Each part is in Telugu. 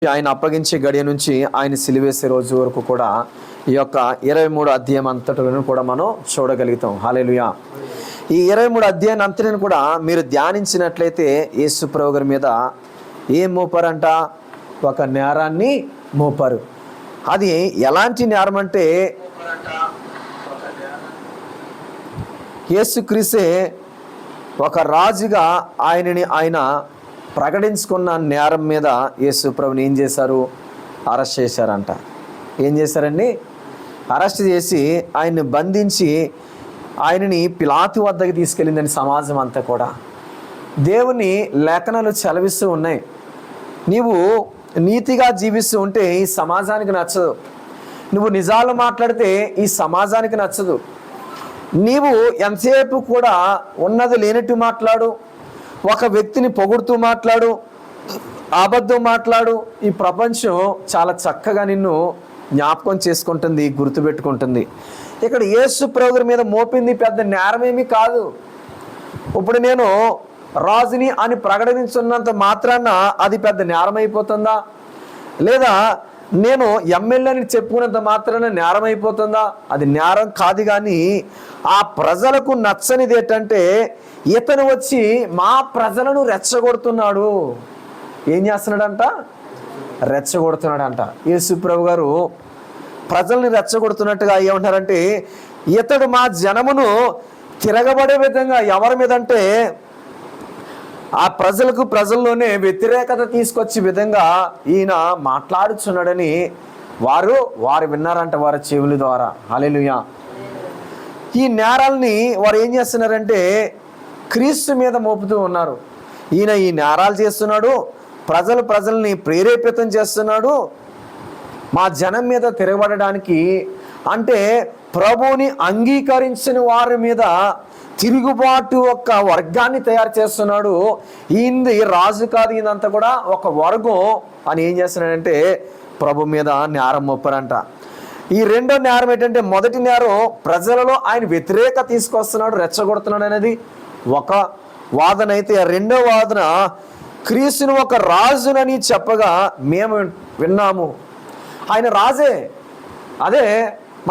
ఆయన అప్పగించే గడియ నుంచి ఆయన సిలివేసే రోజు వరకు కూడా ఈ యొక్క 23 అధ్యాయం అంతటిని కూడా మనం చూడగలుగుతాం. హల్లెలూయా. ఈ 23 అధ్యాయం అంతటిని కూడా మీరు ధ్యానించినట్లయితే యేసు ప్రభువు గారి మీద ఏం మోపారంట? ఒక నేరాన్ని మోపారు. అది ఎలాంటి నేరం అంటే, యేసుక్రీస్తే ఒక రాజుగా ఆయన ప్రకటించుకున్న నేరం మీద యేసు ప్రభుని ఏం చేశారు? అరెస్ట్ చేశారంట. ఏం చేశారండి? అరెస్ట్ చేసి ఆయన్ని బంధించి ఆయనని పిలాతు వద్దకు తీసుకెళ్ళిందని సమాజం అంతా కూడా. దేవుని లేఖనాలు చలవిస్తూ ఉన్నాయి. నీవు నీతిగా జీవిస్తూ ఉంటే ఈ సమాజానికి నచ్చదు. నువ్వు నిజాలు మాట్లాడితే ఈ సమాజానికి నచ్చదు. నీవు ఎంతసేపు కూడా ఉన్నది లేనట్టు మాట్లాడు, ఒక వ్యక్తిని పొగుడుతూ మాట్లాడు, అబద్ధం మాట్లాడు, ఈ ప్రపంచం చాలా చక్కగా నిన్ను జ్ఞాపకం చేసుకుంటుంది, గుర్తుపెట్టుకుంటుంది. ఇక్కడ యేసు ప్రభువు మీద మోపింది పెద్ద నేరమేమీ కాదు. ఇప్పుడు నేను రాజుని అని ప్రకటించున్నంత మాత్రాన అది పెద్ద నేరం అయిపోతుందా? లేదా నేను ఎమ్మెల్యే అని చెప్పుకున్నంత మాత్రాన నేరం అయిపోతుందా? అది నేరం కాదు. కానీ ఆ ప్రజలకు నచ్చనిది ఏంటంటే, ఇతను వచ్చి మా ప్రజలను రెచ్చగొడుతున్నాడు. ఏం చేస్తున్నాడంట? రెచ్చగొడుతున్నాడంట. యేసు ప్రభు గారు ప్రజల్ని రెచ్చగొడుతున్నట్టుగా ఏమంటారంటే, ఇతడు మా జనమును తిరగబడే విధంగా ఎవరి మీద అంటే ఆ ప్రజల్లోనే వ్యతిరేకత తీసుకొచ్చే విధంగా ఈయన మాట్లాడుచున్నాడని వారు విన్నారంట వారి చెవుల ద్వారా. హల్లెలూయా. ఈ నేరాల్ని వారు ఏం చేస్తున్నారంటే క్రీస్తు మీద మోపుతూ ఉన్నారు. ఈయన ఈ నేరాలు చేస్తున్నాడు, ప్రజల్ని ప్రేరేపితం చేస్తున్నాడు మా జనం మీద తిరగబడడానికి. అంటే ప్రభువుని అంగీకరించిన వారి మీద తిరుగుబాటు ఒక వర్గాన్ని తయారు చేస్తున్నాడు. ఈయనది రాజు కాదు, ఈయనంతా కూడా ఒక వర్గం అని ఏం చేస్తున్నాడంటే ప్రభు మీద నేరం మోపారంట. ఈ రెండో నేరం ఏంటంటే, మొదటి నేరం ప్రజలలో ఆయన వ్యతిరేక తీసుకొస్తున్నాడు, రెచ్చగొడుతున్నాడు అనేది ఒక వాదన అయితే, రెండో వాదన క్రీస్తును ఒక రాజునని చెప్పగా మేము విన్నాము. ఆయన రాజే. అదే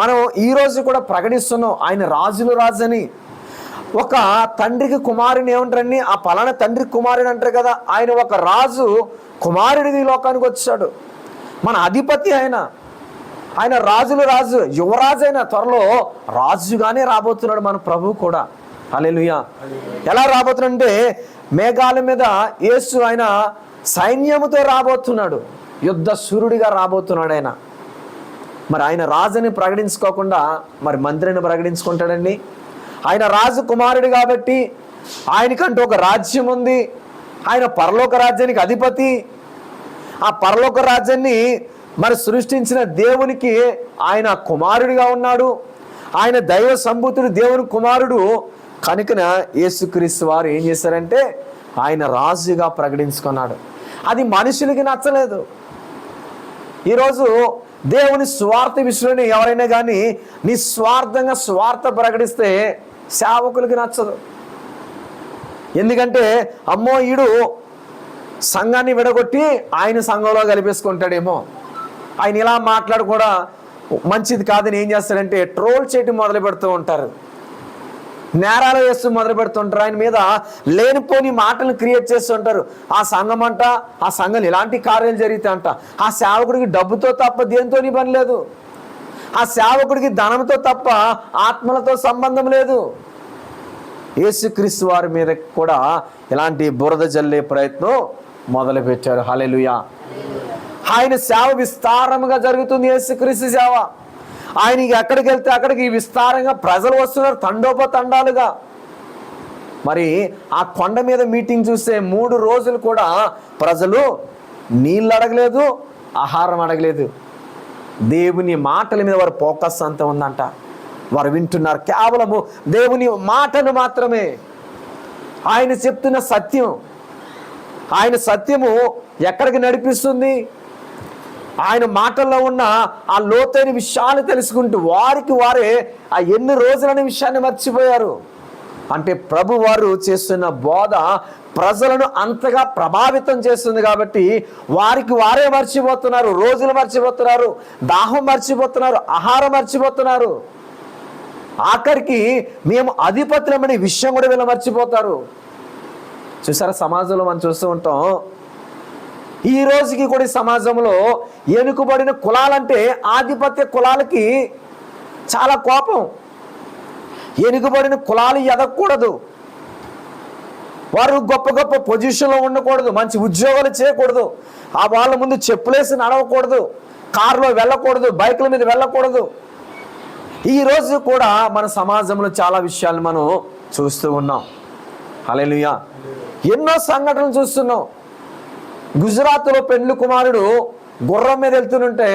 మనం ఈరోజు కూడా ప్రకటిస్తున్నాం, ఆయన రాజని. ఒక తండ్రికి కుమారుని ఏమంటారండి? ఆ పలానా తండ్రి కుమారుని అంటారు కదా. ఆయన ఒక రాజు కుమారుడిని లోకానికి వచ్చాడు. మన అధిపతి ఆయన రాజు, యువరాజు అయిన త్వరలో రాజుగానే రాబోతున్నాడు మన ప్రభువు కూడా. హల్లెలూయా. ఎలా రాబోతున్నాడంటే మేఘాల మీద యేసు ఆయన సైన్యముతో రాబోతున్నాడు, యుద్ధ సూర్యుడిగా రాబోతున్నాడు ఆయన. మరి ఆయన రాజుని ప్రకటించుకోకుండా మరి మంత్రిని ప్రకటించుకుంటాడండి? ఆయన రాజు కుమారుడు కాబట్టి ఆయనకంటూ ఒక రాజ్యం ఉంది. ఆయన పరలోక రాజ్యానికి అధిపతి. ఆ పరలోక రాజ్యాన్ని మరి సృష్టించిన దేవునికి ఆయన కుమారుడిగా ఉన్నాడు. ఆయన దైవ సంభూతుడు, దేవుని కుమారుడు కనుకన యేసుక్రీస్తు వారు ఏం చేశారంటే ఆయన రాజుగా ప్రకటించుకున్నాడు. అది మనుషులకి నచ్చలేదు. ఈరోజు దేవుని స్వార్థ విషయంలో ఎవరైనా కానీ నిస్వార్థంగా స్వార్థ ప్రకటిస్తే సేవకులకి నచ్చదు. ఎందుకంటే అమ్మో ఈడు సంఘాన్ని విడగొట్టి ఆయన సంఘంలో కలిపేసుకుంటాడేమో, ఆయన ఇలా మాట్లాడు కూడా మంచిది కాదని ఏం చేస్తారంటే ట్రోల్ చేయటం మొదలు పెడుతూ ఉంటారు, నేరాలు వేస్తూ మొదలు పెడుతుంటారు. ఆయన మీద లేనిపోని మాటలు క్రియేట్ చేస్తుంటారు. ఆ సంఘం అంట, ఆ సంఘం ఇలాంటి కార్యాలు జరిగితే అంట, ఆ సేవకుడికి డబ్బుతో తప్ప దేంతో పని లేదు. ఆ సేవకుడికి ధనంతో తప్ప ఆత్మలతో సంబంధం లేదు. యేసుక్రీస్తు వారి మీద కూడా ఇలాంటి బురద జల్లే ప్రయత్నం మొదలుపెట్టారు. హల్లెలూయా. ఆయన సేవ విస్తారంగా జరుగుతుంది. యేసుక్రీస్తు సేవ ఆయనకి ఎక్కడికి వెళ్తే అక్కడికి విస్తారంగా ప్రజలు వస్తున్నారు, తండోపతండాలుగా. మరి ఆ కొండ మీద మీటింగ్ చూస్తే 3 రోజులు కూడా ప్రజలు నీళ్ళు అడగలేదు, ఆహారం అడగలేదు. దేవుని మాటల మీద వారి ఫోకస్ అంతా ఉందంట. వారు వింటున్నారు కేవలము దేవుని మాటను మాత్రమే. ఆయన చెప్తున్న సత్యం, ఆయన సత్యము ఎక్కడికి నడిపిస్తుంది? ఆయన మాటల్లో ఉన్న ఆ లోతైన విషయాలు తెలుసుకుంటూ వారికి వారే ఆ ఎన్ని రోజులనే విషయాన్ని మర్చిపోయారు. అంటే ప్రభు వారు చేస్తున్న బోధ ప్రజలను అంతగా ప్రభావితం చేస్తుంది కాబట్టి వారికి వారే మర్చిపోతున్నారు, రోజులు మర్చిపోతున్నారు, దాహం మర్చిపోతున్నారు, ఆహారం మర్చిపోతున్నారు, ఆఖరికి మేము అధిపతులమనే విషయం కూడా వీళ్ళు మర్చిపోతారు. చూసారా, సమాజంలో మనం చూస్తూ ఉంటాం. ఈ రోజుకి కూడా సమాజంలో ఎనుకబడిన కులాలంటే ఆధిపత్య కులాలకి చాలా కోపం. ఎనుకబడిన కులాలు ఎదగకూడదు, వారు గొప్ప గొప్ప పొజిషన్లో ఉండకూడదు, మంచి ఉద్యోగాలు చేయకూడదు, ఆ వాళ్ళ ముందు చెప్పులేసి నడవకూడదు, కారులో వెళ్ళకూడదు, బైకుల మీద వెళ్ళకూడదు. ఈ రోజు కూడా మన సమాజంలో చాలా విషయాలు మనం చూస్తూ ఉన్నాం. హల్లెలూయా. ఎన్నో సంఘటనలు చూస్తున్నాం. గుజరాత్లో పెండ్లి కుమారుడు గుర్రం మీద వెళ్తుంటే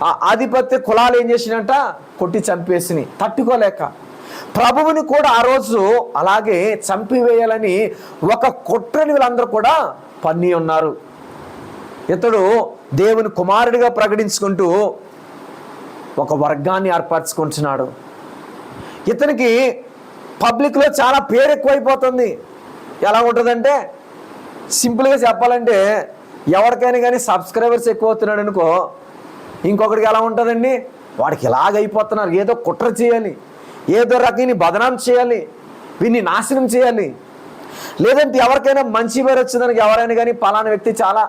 ఆ ఆధిపత్య కులాలు ఏం చేసినట్ట, కొట్టి చంపేసినాయి తట్టుకోలేక. ప్రభువుని కూడా ఆ రోజు అలాగే చంపివేయాలని ఒక కుట్రని వీళ్ళందరూ కూడా పన్ని ఉన్నారు. ఇతడు దేవుని కుమారుడిగా ప్రకటించుకుంటూ ఒక వర్గాన్ని ఏర్పరచుకుంటున్నాడు. ఇతనికి పబ్లిక్లో చాలా పేరు ఎక్కువైపోతుంది. ఎలా ఉంటుందంటే, సింపుల్గా చెప్పాలంటే ఎవరికైనా కానీ సబ్స్క్రైబర్స్ ఎక్కువ అవుతున్నాడు అనుకో, ఇంకొకటికి ఎలా ఉంటుందండి, వాడికి ఇలాగైపోతున్నారు, ఏదో కుట్ర చేయాలి, ఏదో రకాన్ని బదనాం చేయాలి, వీన్ని నాశనం చేయాలి. లేదంటే ఎవరికైనా మంచి పేరు వచ్చిందనుకో, ఎవరైనా కానీ పలానా వ్యక్తి చాలా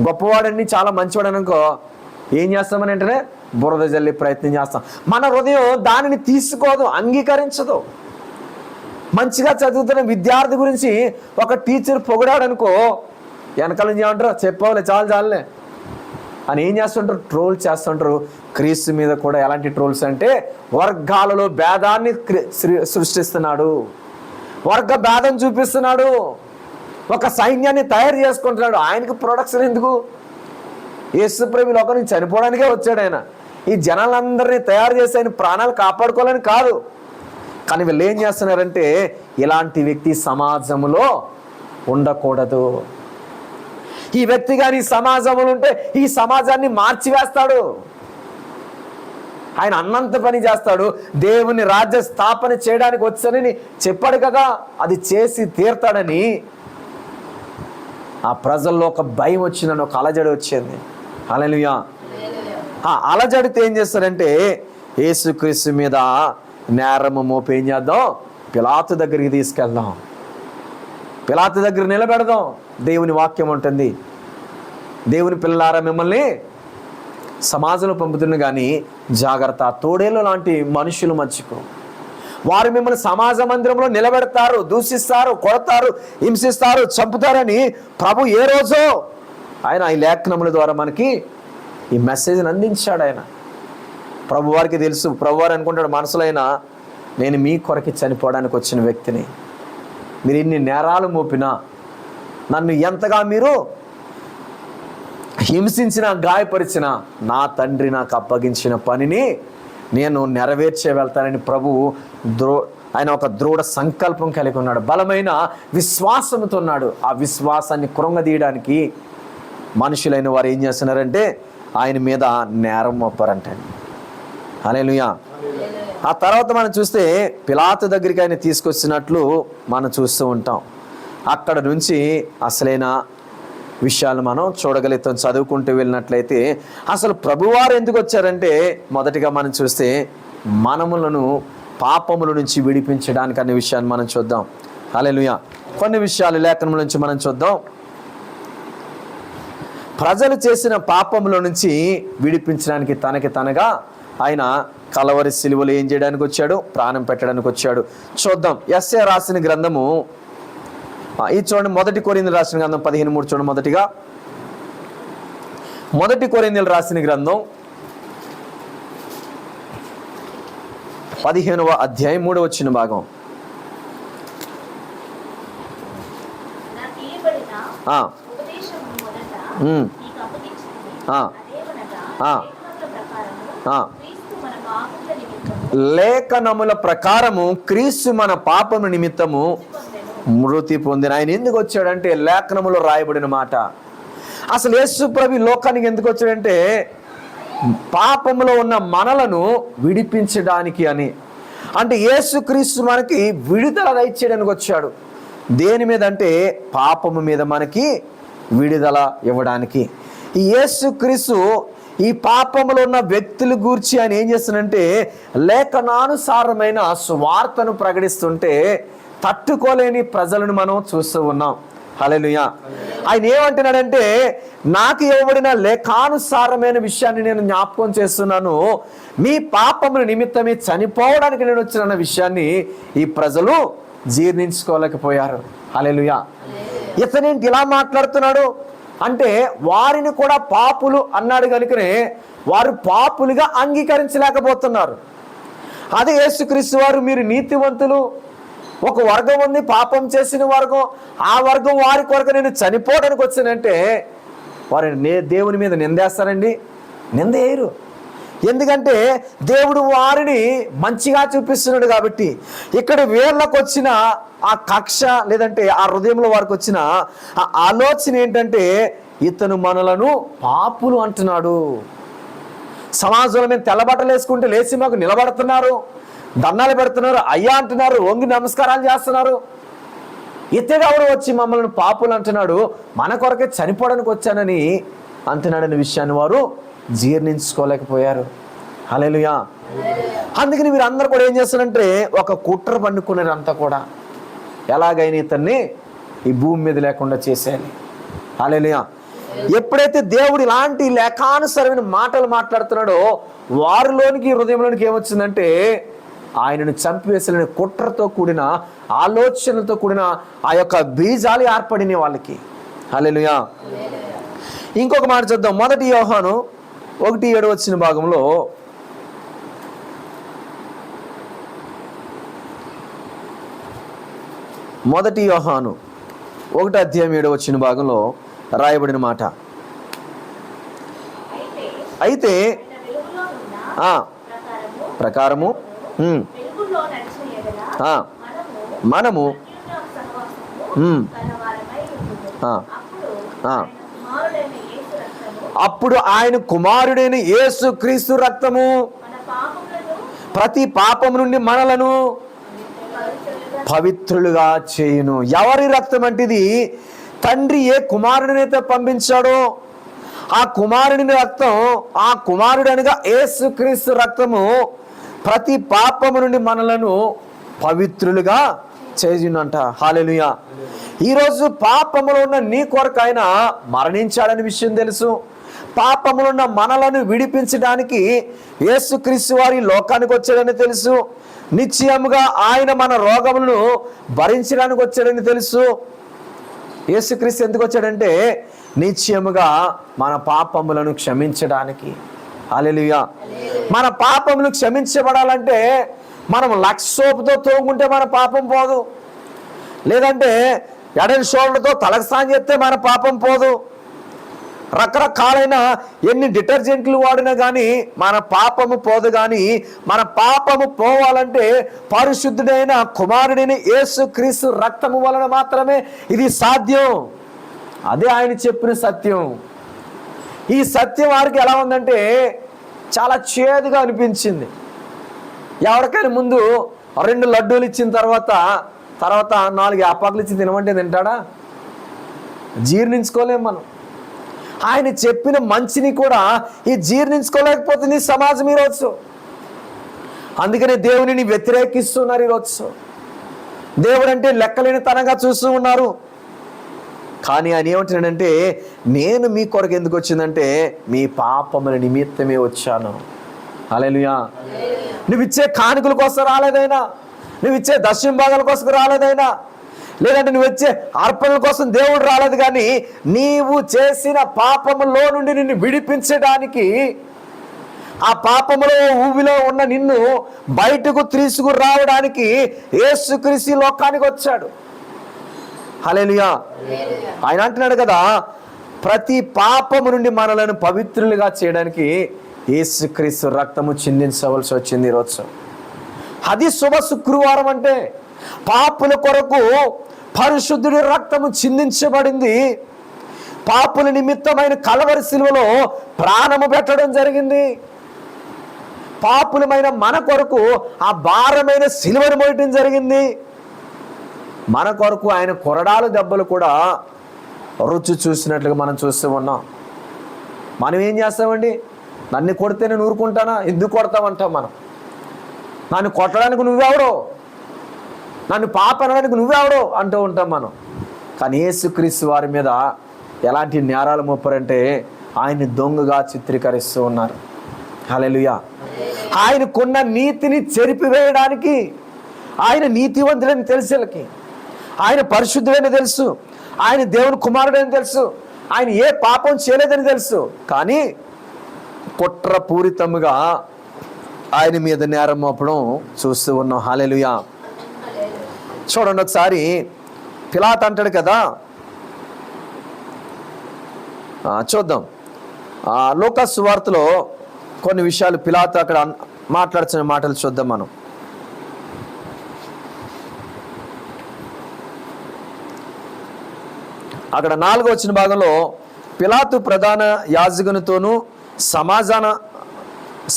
గొప్పవాడని, చాలా మంచివాడు అనుకో, ఏం చేస్తామని వెంటనే బురద జల్లి ప్రయత్నం చేస్తాం. మన హృదయం దానిని తీసుకోదు, అంగీకరించదు. మంచిగా చదువుతున్న విద్యార్థి గురించి ఒక టీచర్ పొగిడాడు అనుకో, వెనకాల నుంచి ఏమంటారు, చెప్పవలే చాలు చాలులే అని ఏం చేస్తుంటారు, ట్రోల్ చేస్తుంటారు. క్రీస్తు మీద కూడా ఎలాంటి ట్రోల్స్ అంటే, వర్గాలలో భేదాన్ని సృష్టిస్తున్నాడు, వర్గ భేదం చూపిస్తున్నాడు, ఒక సైన్యాన్ని తయారు చేసుకుంటున్నాడు. ఆయనకు ప్రొడక్షన్ ఎందుకు? యేసుప్రభు లోకం నుంచి చనిపోవడానికే వచ్చాడు ఆయన. ఈ జనాలందరినీ తయారు చేసి ఆయన ప్రాణాలు కాపాడుకోవాలని కాదు. కానీ వీళ్ళు ఏం చేస్తున్నారంటే, ఇలాంటి వ్యక్తి సమాజంలో ఉండకూడదు. ఈ వ్యక్తి కానీ సమాజంలో ఉంటే ఈ సమాజాన్ని మార్చివేస్తాడు. ఆయన అన్నంత పని చేస్తాడు. దేవుని రాజ్య స్థాపన చేయడానికి వచ్చానని చెప్పాడు కదా, అది చేసి తీర్తాడని ఆ ప్రజల్లో ఒక భయం వచ్చిందని, ఒక అలజడి వచ్చింది. హల్లెలూయా. ఆ అలజడితో ఏం చేస్తారంటే, యేసుక్రీస్తు మీద నేరము మోపి ఏం చేద్దాం, పిలాతు దగ్గరికి తీసుకెళ్దాం, పిలాతు దగ్గర నిలబెడదాం. దేవుని వాక్యం ఉంటుంది, దేవుని పిల్లలారా మిమ్మల్ని సమాజంలో పంపుతున్న కానీ జాగ్రత్త, తోడేలు లాంటి మనుషులు మర్చిపో, వారు మిమ్మల్ని సమాజ మందిరంలో నిలబెడతారు, దూషిస్తారు, కొడతారు, హింసిస్తారు, చంపుతారని ప్రభు ఏ రోజో ఆయన ఈ లేఖనముల ద్వారా మనకి ఈ మెసేజ్ని అందించాడు. ఆయన ప్రభు వారికి తెలుసు. ప్రభు వారు అనుకుంటాడు మనసులో, అయినా నేను మీ కొరకి చనిపోవడానికి వచ్చిన వ్యక్తిని, మీరు ఇన్ని నేరాలు మోపినా, నన్ను ఎంతగా మీరు హింసించిన, గాయపరిచిన, నా తండ్రి నాకు అప్పగించిన పనిని నేను నెరవేర్చే వెళ్తానని ప్రభువు ఆయన ఒక దృఢ సంకల్పం కలిగి ఉన్నాడు, బలమైన విశ్వాసంతో ఉన్నాడు. ఆ విశ్వాసాన్ని కృంగదీయడానికి మనుషులైన వారు ఏం చేస్తున్నారంటే, ఆయన మీద నేరం మోపారంటే. హల్లెలూయా. ఆ తర్వాత మనం చూస్తే పిలాతు దగ్గరికి ఆయన తీసుకొచ్చినట్లు మనం చూస్తూ ఉంటాం. అక్కడ నుంచి అసలైన విషయాలు మనం చూడగలుగుతాం. చదువుకుంటూ వెళ్ళినట్లయితే అసలు ప్రభువారు ఎందుకు వచ్చారంటే, మొదటిగా మనం చూస్తే మనములను పాపముల నుంచి విడిపించడానికి అనే విషయాన్ని మనం చూద్దాం. హల్లెలూయా. కొన్ని విషయాలు లేఖనముల నుంచి మనం చూద్దాం. ప్రజలు చేసిన పాపముల నుంచి విడిపించడానికి తనకి తనగా ఆయన కలవరి సిలువలో ఏం చేయడానికి వచ్చాడు, ప్రాణం పెట్టడానికి వచ్చాడు. చూద్దాం. యెషయా రాసిన గ్రంథము, ఇది చూడండి, 1 కొరింథీయులు రాసిన గ్రంథం 15:3 చూడండి. మొదటిగా 1 కొరింథీయులు రాసిన గ్రంథం 15వ అధ్యాయం 3వ వచన భాగం. లేఖనముల ప్రకారము క్రీస్తు మన పాపము నిమిత్తము మృతి పొందిన. ఆయన ఎందుకు వచ్చాడంటే, లేఖనములో రాయబడిన మాట. అసలు యేసు ప్రభు లోకానికి ఎందుకు వచ్చాడంటే, పాపములో ఉన్న మనలను విడిపించడానికి అని. అంటే యేసుక్రీస్తు మనకి విడుదల దయచేయడానికి వచ్చాడు. దేని మీద అంటే పాపము మీద మనకి విడుదల ఇవ్వడానికి. ఈ యేసుక్రీస్తు ఈ పాపములో ఉన్న వ్యక్తుల గూర్చి ఆయన ఏం చేస్తానంటే లేఖనానుసారమైన సువార్తను ప్రకటిస్తుంటే తట్టుకోలేని ప్రజలను మనం చూస్తూ ఉన్నాం. హల్లెలూయా. ఆయన ఏమంటున్నాడంటే నాకు ఇవ్వబడిన లేఖానుసారమైన విషయాన్ని నేను జ్ఞాపకం చేస్తున్నాను, మీ పాపముల నిమిత్తమే చనిపోవడానికి నేను వచ్చిన విషయాన్ని ఈ ప్రజలు జీర్ణించుకోలేకపోయారు. హల్లెలూయా. ఇతనేంటి ఇలా మాట్లాడుతున్నాడు అంటే వారిని కూడా పాపులు అన్నాడు కనుకనే వారు పాపులుగా అంగీకరించలేకపోతున్నారు. అదే యేసుక్రీస్తు వారు మీరు నీతివంతులు, ఒక వర్గం ఉంది పాపం చేసిన వర్గం, ఆ వర్గం వారి కొరకు నేను చనిపోవడానికి వచ్చానంటే వారిని దేవుని మీద నిందేస్తారండి? నిందేయరు. ఎందుకంటే దేవుడు వారిని మంచిగా చూపిస్తున్నాడు కాబట్టి. ఇక్కడ వీళ్ళకు వచ్చిన ఆ కక్ష లేదంటే ఆ హృదయంలో వారికి వచ్చిన ఆ ఆలోచన ఏంటంటే ఇతను మనలను పాపులు అంటున్నాడు. సమాజంలో మేము తెల్లబట్టలు వేసుకుంటే లేచి మాకు నిలబడుతున్నారు, దండాలు పెడుతున్నారు, అయ్యా అంటున్నారు, వంగి నమస్కారాలు చేస్తున్నారు. ఇతడు ఎవరు వచ్చి మమ్మల్ని పాపులు అంటున్నాడు, మన కొరకే చనిపోవడానికి వచ్చానని అంటున్నాడనే విషయాన్ని వారు జీర్ణించుకోలేకపోయారు. హల్లెలూయా. అందుకని వీరందరూ కూడా ఏం చేస్తారంటే ఒక కుట్ర పన్నుకున్నారు. అంతా కూడా ఎలాగైనా ఇతన్ని ఈ భూమి మీద లేకుండా చేసేయాలి. హల్లెలూయా. ఎప్పుడైతే దేవుడు ఇలాంటి లేఖానుసారమైన మాటలు మాట్లాడుతున్నాడో వారిలోనికి హృదయంలోనికి ఏమొచ్చిందంటే ఆయనను చంపివేసిన కుట్రతో కూడిన ఆలోచనలతో కూడిన ఆ యొక్క బీజాలు ఏర్పడిన వాళ్ళకి. హల్లెలూయా. ఇంకొక మాట చూద్దాం. 1 యోహాను 1:7 భాగంలో యోహాను 1:7 భాగంలో రాయబడిన మాట. అయితే ప్రకారము మనము అప్పుడు ఆయన కుమారుడైన యేసు క్రీస్తు రక్తము ప్రతి పాపము నుండి మనలను పవిత్రులుగా చేయును. ఎవరి రక్తం అంటే ఇది తండ్రి ఏ కుమారుడినైతే పంపించాడో ఆ కుమారుని రక్తం, ఆ కుమారుడు అనగా యేసు క్రీస్తు రక్తము ప్రతి పాపము నుండి మనలను పవిత్రులుగా చేయునంట. హల్లెలూయా. ఈరోజు పాపములో ఉన్న నీ కొరకు ఆయన మరణించాడని విషయం తెలుసు. పాపములో ఉన్న మనలను విడిపించడానికి యేసుక్రీస్తు వారి లోకానికి వచ్చాడని తెలుసు. నిశ్చయముగా ఆయన మన రోగములను భరించడానికి వచ్చాడని తెలుసు. యేసుక్రీస్తు ఎందుకు వచ్చాడంటే నిశ్చయముగా మన పాపములను క్షమించడానికి. హల్లెలూయా. మన పాపములు క్షమించబడాలంటే మనం లక్ష సోపుతో తోముకుంటే మన పాపం పోదు, లేదంటే ఎడని షోల్డర్తో తలకు స్నానం చేస్తే మన పాపం పోదు, రకరకాలైన ఎన్ని డిటర్జెంట్లు వాడినా కానీ మన పాపము పోదు. కానీ మన పాపము పోవాలంటే పరిశుద్ధుడైన కుమారుడైన యేసుక్రీస్తు రక్తము వలన మాత్రమే ఇది సాధ్యం. అదే ఆయన చెప్పిన సత్యం. ఈ సత్యం వారికి ఎలా ఉందంటే చాలా చేదుగా అనిపించింది. ఎవరికైనా ముందు 2 లడ్డూలు ఇచ్చిన తర్వాత 4 యాపాకులు ఇచ్చి తినమంటే తింటాడా? జీర్ణించుకోలేము మనం. ఆయన చెప్పిన మంచిని కూడా ఈ జీర్ణించుకోలేకపోతుంది సమాజం ఈరోజు. అందుకనే దేవునిని వ్యతిరేకిస్తున్నారు ఈరోజు. దేవుడు అంటే లెక్కలేని తనంగా చూస్తూ ఉన్నారు. కానీ ఆయన ఏమంటున్నాడంటే నేను మీ కొరకు ఎందుకు వచ్చిందంటే మీ పాపముల నిమిత్తమే వచ్చాను. హల్లెలూయా. నువ్వు ఇచ్చే కానుకల కోసం రాలేదైనా, నువ్వు ఇచ్చే దశమ భాగాల కోసం రాలేదైనా, లేదంటే నువ్వు వచ్చే అర్పణల కోసం దేవుడు రాలేదు. కానీ నీవు చేసిన పాపములో నుండి నిన్ను విడిపించడానికి, ఆ పాపములో ఊబిలో ఉన్న నిన్ను బయటకు తీసుకురావడానికి యేసుక్రీస్తు లోకానికి వచ్చాడు. హల్లెలూయా. ఆయన అంటున్నాడు కదా ప్రతి పాపము నుండి మనలను పవిత్రులుగా చేయడానికి యేసుక్రీస్తు రక్తము చిందించవలసి వచ్చింది ఈరోజు. అది శుభ శుక్రవారం అంటే పాపుల కొరకు పరిశుద్ధుడి రక్తము చిందించబడింది. పాపుల నిమిత్తమైన కలవరి శిలువలో ప్రాణము పెట్టడం జరిగింది. పాపులమైన మన కొరకు ఆ భారమైన సిలువను మోయటం జరిగింది. మన కొరకు ఆయన కొరడాలు దెబ్బలు కూడా రుచి చూసినట్లుగా మనం చూస్తూ ఉన్నాం. మనం ఏం చేస్తామండి? నన్ను కొడితే నేను ఊరుకుంటానా? ఎందుకు కొడతామంటాం మనం. నన్ను కొట్టడానికి నువ్వెవడో, నన్ను పాప అనడానికి నువ్వెవడో అంటూ ఉంటాం మనం. కానీ యేసుక్రీస్తు వారి మీద ఎలాంటి నేరాలు మోపారంటే ఆయన్ని దొంగగా చిత్రీకరిస్తూ ఉన్నారు. హల్లెలూయా. ఆయనకున్న నీతిని చెరిపివేయడానికి, ఆయన నీతివంతుడని తెలుసులకి, ఆయన పరిశుద్ధుడని తెలుసు, ఆయన దేవుని కుమారుడని తెలుసు, ఆయన ఏ పాపం చేయలేదని తెలుసు, కానీ కుట్రపూరితముగా ఆయన మీద నేరం మోపడం చూస్తూ ఉన్నాం. హల్లెలూయా. చూడండి ఒకసారి, పిలాతు అంటాడు కదా, చూద్దాం లూకా సువార్తలో కొన్ని విషయాలు పిలాతు అక్కడ మాట్లాడుతున్న మాటలు చూద్దాం మనం. అక్కడ 4వ వచన భాగంలో పిలాతు ప్రధాన యాజకునితోనూ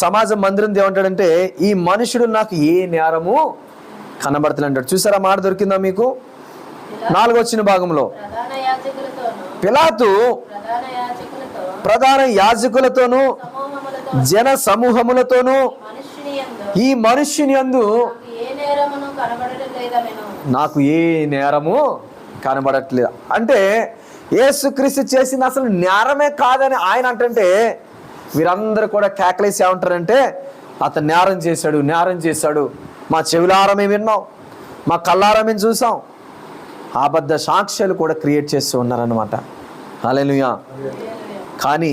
సమాజ మందిరం ఏమంటాడంటే, ఈ మనుషుడు నాకు ఏ నేరము కనబడుతుంది అంటాడు. చూసారా మాట దొరికిందా మీకు? 4వ వచన భాగంలో పిలాతు ప్రధాన యాజకులతోనూ జన సమూహములతోనూ ఈ మనుష్యుని యందు నాకు ఏ నేరము కనబడట్లేదు అంటే, యేసుక్రీస్తు చేసింది అసలు నేరమే కాదని ఆయన అంటే, వీరందరూ కూడా కేకలేసి ఏమంటారంటే, అతను నేరం చేశాడు, నేరం చేశాడు, మా చెవులారమే విన్నాం, మా కళ్ళారమే చూసాం. అబద్ధ సాక్ష్యాలు కూడా క్రియేట్ చేస్తూ ఉన్నారనమాట. హల్లెలూయా. కానీ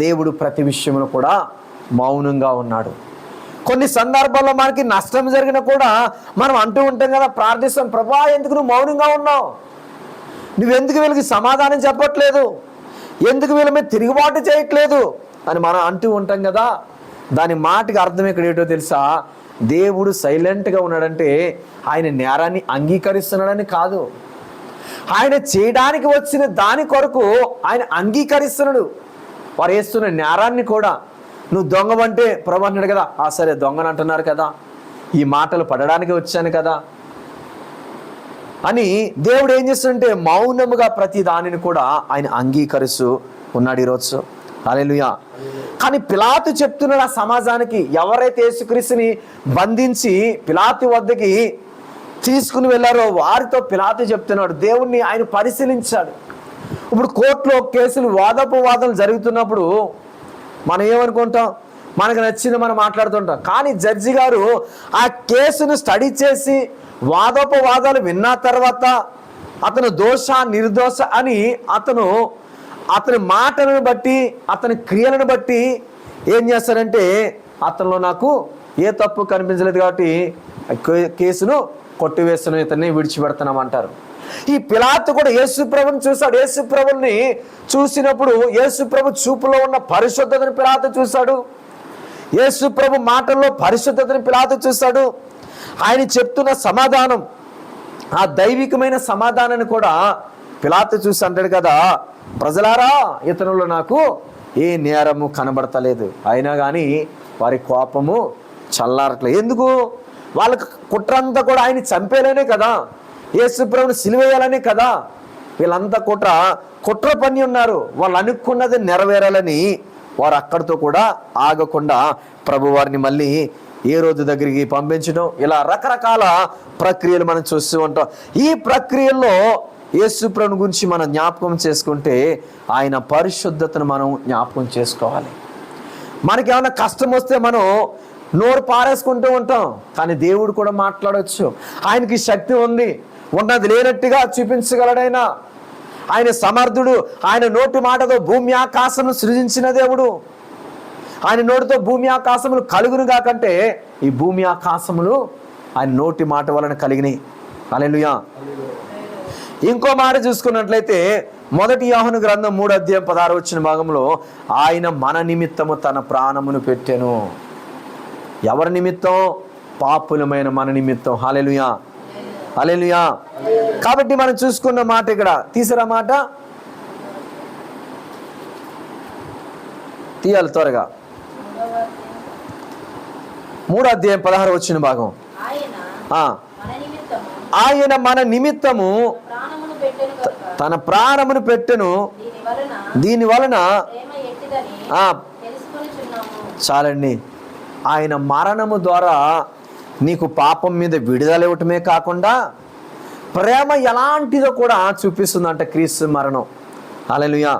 దేవుడు ప్రతి విషయంలో కూడా మౌనంగా ఉన్నాడు. కొన్ని సందర్భాల్లో మనకి నష్టం జరిగినా కూడా మనం అంటూ ఉంటాం కదా, ప్రార్థిస్తాం, ప్రభువా ఎందుకు నువ్వు మౌనంగా ఉన్నావు, నువ్వెందుకు వీళ్ళకి సమాధానం చెప్పట్లేదు, ఎందుకు వీళ్ళ మీద తిరుగుబాటు చేయట్లేదు అని మనం అంటూ ఉంటాం కదా. దాని మాటకి అర్థం ఇక్కడ ఏంటో తెలుసా? దేవుడు సైలెంట్గా ఉన్నాడంటే ఆయన నేరాన్ని అంగీకరిస్తున్నాడని కాదు, ఆయన చేయడానికి వచ్చిన దాని కొరకు ఆయన అంగీకరిస్తున్నాడు. వారు వేస్తున్న నేరాన్ని కూడా, నువ్వు దొంగవంటే ప్రభు అంటున్నాడు కదా, సరే దొంగని అంటున్నారు కదా, ఈ మాటలు పడడానికి వచ్చాను కదా అని దేవుడు ఏం చేస్తుంటే మౌనముగా ప్రతి దానిని కూడా ఆయన అంగీకరిస్తూ ఉన్నాడు ఈరోజు. హల్లెలూయా. కానీ పిలాతు చెప్తున్నాడు ఆ సమాజానికి, ఎవరైతే యేసుక్రీస్తుని బంధించి పిలాతు వద్దకి తీసుకుని వెళ్ళారో వారితో పిలాతు చెప్తున్నాడు, దేవుణ్ణి ఆయన పరిశీలించాడు. ఇప్పుడు కోర్టులో కేసులు వాదోపవాదాలు జరుగుతున్నప్పుడు మనం ఏమనుకుంటాం, మనకు నచ్చింది మనం మాట్లాడుతుంటాం. కానీ జడ్జి గారు ఆ కేసును స్టడీ చేసి వాదోపవాదాలు విన్న తర్వాత అతను దోష నిర్దోష అని అతని మాటలను బట్టి, అతని క్రియలను బట్టి ఏం చేస్తారంటే, అతనిలో నాకు ఏ తప్పు కనిపించలేదు కాబట్టి కేసును కొట్టివేస్తున్నాం, ఇతన్ని విడిచిపెడుతున్నాం అంటారు. ఈ పిలాతు కూడా యేసు ప్రభుని చూశాడు. యేసు ప్రభుని చూసినప్పుడు యేసు ప్రభు చూపులో ఉన్న పరిశుద్ధతను పిలాతు చూశాడు, యేసు ప్రభు మాటల్లో పరిశుద్ధతను పిలాతు చూశాడు. ఆయన చెప్తున్న సమాధానం, ఆ దైవికమైన సమాధానాన్ని కూడా పిలాతు చూసి అంటాడు కదా, ప్రజలారా ఇతరులు నాకు ఏ నేరము కనబడతలేదు. అయినా కానీ వారి కోపము చల్లారట్లేదు. ఎందుకు? వాళ్ళకి కుట్రంతా కూడా ఆయన చంపేయాలనే కదా, యేసు ప్రభుని సిలువేయాలనే కదా. వీళ్ళంతా కుట్ర పని ఉన్నారు. వాళ్ళు అనుకున్నది నెరవేరాలని వారు అక్కడితో కూడా ఆగకుండా ప్రభు వారిని మళ్ళీ ఏ రోజు దగ్గరికి పంపించడం, ఇలా రకరకాల ప్రక్రియలు మనం చూస్తూ ఉంటాం. ఈ ప్రక్రియల్లో యేసు ప్రభుని గురించి మనం జ్ఞాపకం చేసుకుంటే ఆయన పరిశుద్ధతను మనం జ్ఞాపకం చేసుకోవాలి. మనకి ఏమైనా కష్టం వస్తే మనం నోరు పారేసుకుంటూ ఉంటాం, కానీ దేవుడు కూడా మాట్లాడవచ్చు. ఆయనకి శక్తి ఉంది, ఉన్నది లేనట్టుగా చూపించగలడైనా. ఆయన సమర్థుడు. ఆయన నోటి మాటతో భూమి ఆకాశమును సృజించిన దేవుడు. ఆయన నోటితో భూమి ఆకాశములు కలుగును కాకంటే ఈ భూమి ఆకాశములు ఆయన నోటి మాట వలన కలిగినాయి. హల్లెలూయా. ఇంకో మాట చూసుకున్నట్లయితే 1 యోహాను గ్రంథం 3:16 భాగంలో ఆయన మన నిమిత్తము తన ప్రాణమును పెట్టెను. ఎవరి నిమిత్తం? పాపులమైన మన నిమిత్తం. హల్లెలూయా, హల్లెలూయా. కాబట్టి మనం చూసుకున్న మాట ఇక్కడ తీసరా మాట తీయాలి త్వరగా. 3వ అధ్యాయం 16 వచ్చిన భాగం. ఆయన మన నిమిత్తము తన ప్రాణమును పెట్టెను, దీని వలన చాలండి. ఆయన మరణము ద్వారా నీకు పాపం మీద విడుదల ఇవ్వటమే కాకుండా ప్రేమ ఎలాంటిదో కూడా చూపిస్తుందంట క్రీస్తు మరణం. హల్లెలూయా.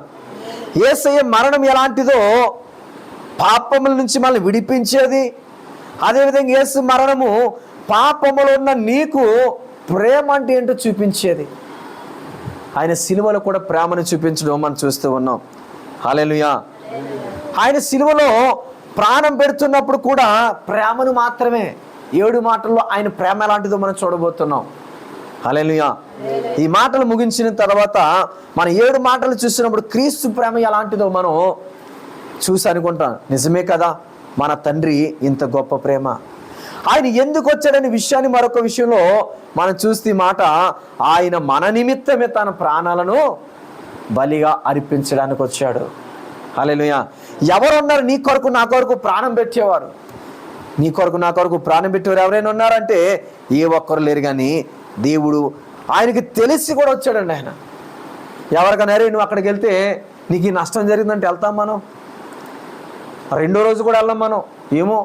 యేసయ్య మరణం ఎలాంటిదో పాపముల నుంచి మనల్ని విడిపించేది. అదేవిధంగా యేసు మరణము పాపములో ఉన్న నీకు ప్రేమ అంటే ఏంటో చూపించేది. ఆయన సిలువలో కూడా ప్రేమను చూపించడం మనం చూస్తూ ఉన్నాం. హల్లెలూయా. ఆయన సిలువలో ప్రాణం పెడుతున్నప్పుడు కూడా ప్రేమను మాత్రమే, 7 మాటల్లో ఆయన ప్రేమ ఎలాంటిదో మనం చూడబోతున్నాం. హల్లెలూయా. ఈ మాటలు ముగించిన తర్వాత మన 7 మాటలు చూసినప్పుడు క్రీస్తు ప్రేమ ఎలాంటిదో మనం చూసి అనుకుంటాం, నిజమే కదా, మన తండ్రి ఇంత గొప్ప ప్రేమ. ఆయన ఎందుకు వచ్చాడనే విషయాన్ని మరొక విషయంలో మనం చూస్తే మాట, ఆయన మన నిమిత్తమే తన ప్రాణాలను బలిగా అర్పించడానికి వచ్చాడు. హల్లెలూయా. ఎవరున్నారు నీ కొరకు నా కొరకు ప్రాణం పెట్టేవారు? నీ కొరకు నా కొరకు ప్రాణం పెట్టేవారు ఎవరైనా ఉన్నారంటే ఏ ఒక్కరు లేరు. కానీ దేవుడు ఆయనకి తెలిసి కూడా వచ్చాడండి. ఆయన ఎవరికైనా నువ్వు అక్కడికి వెళ్తే నీకు ఈ నష్టం జరిగిందంటే వెళ్తాం మనం? 2వ రోజు కూడా వెళ్ళాం మనం. ఏమో,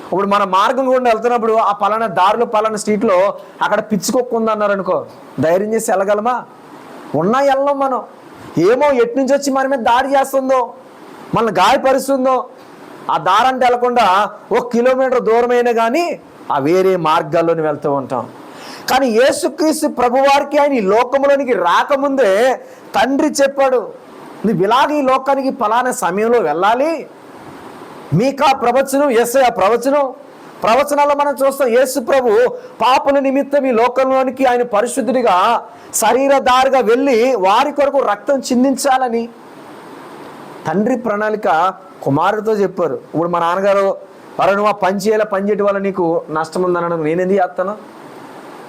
ఇప్పుడు మన మార్గం గుండా వెళ్తున్నప్పుడు ఆ పలానా దారిలో పలానా స్ట్రీట్లో అక్కడ పిచ్చుకొక్కుంది అన్నారు అనుకో, ధైర్యం చేసి వెళ్ళగలమా? ఉన్నా వెళ్ళం మనం. ఏమో ఎటు నుంచి వచ్చి మన మీద దాడి చేస్తుందో, మనల్ని గాయపరుస్తుందో, ఆ దారంటే వెళ్లకుండా 1 కిలోమీటర్ దూరమైనా కానీ ఆ వేరే మార్గాల్లోని వెళ్తూ ఉంటాం. కానీ యేసుక్రీస్తు ప్రభువారికి ఆయన ఈ లోకంలోనికి రాకముందే తండ్రి చెప్పాడు, నువ్వు ఇలాగ ఈ లోకానికి ఫలానా సమయంలో వెళ్ళాలి. మీకా ప్రవచనం, యేసయ్య ప్రవచనాల్లో మనం చూస్తాం యేసు ప్రభు పాపుల నిమిత్తం ఈ లోకంలోనికి ఆయన పరిశుద్ధుడిగా శరీరధారిగా వెళ్ళి వారి కొరకు రక్తం చిందించాలని తండ్రి ప్రణాళిక కుమారుడితో చెప్పారు. ఇప్పుడు మా నాన్నగారు, నువ్వు ఆ పని చేయడం వల్ల నీకు నష్టం ఉందనడం నేనేంది చేస్తాను,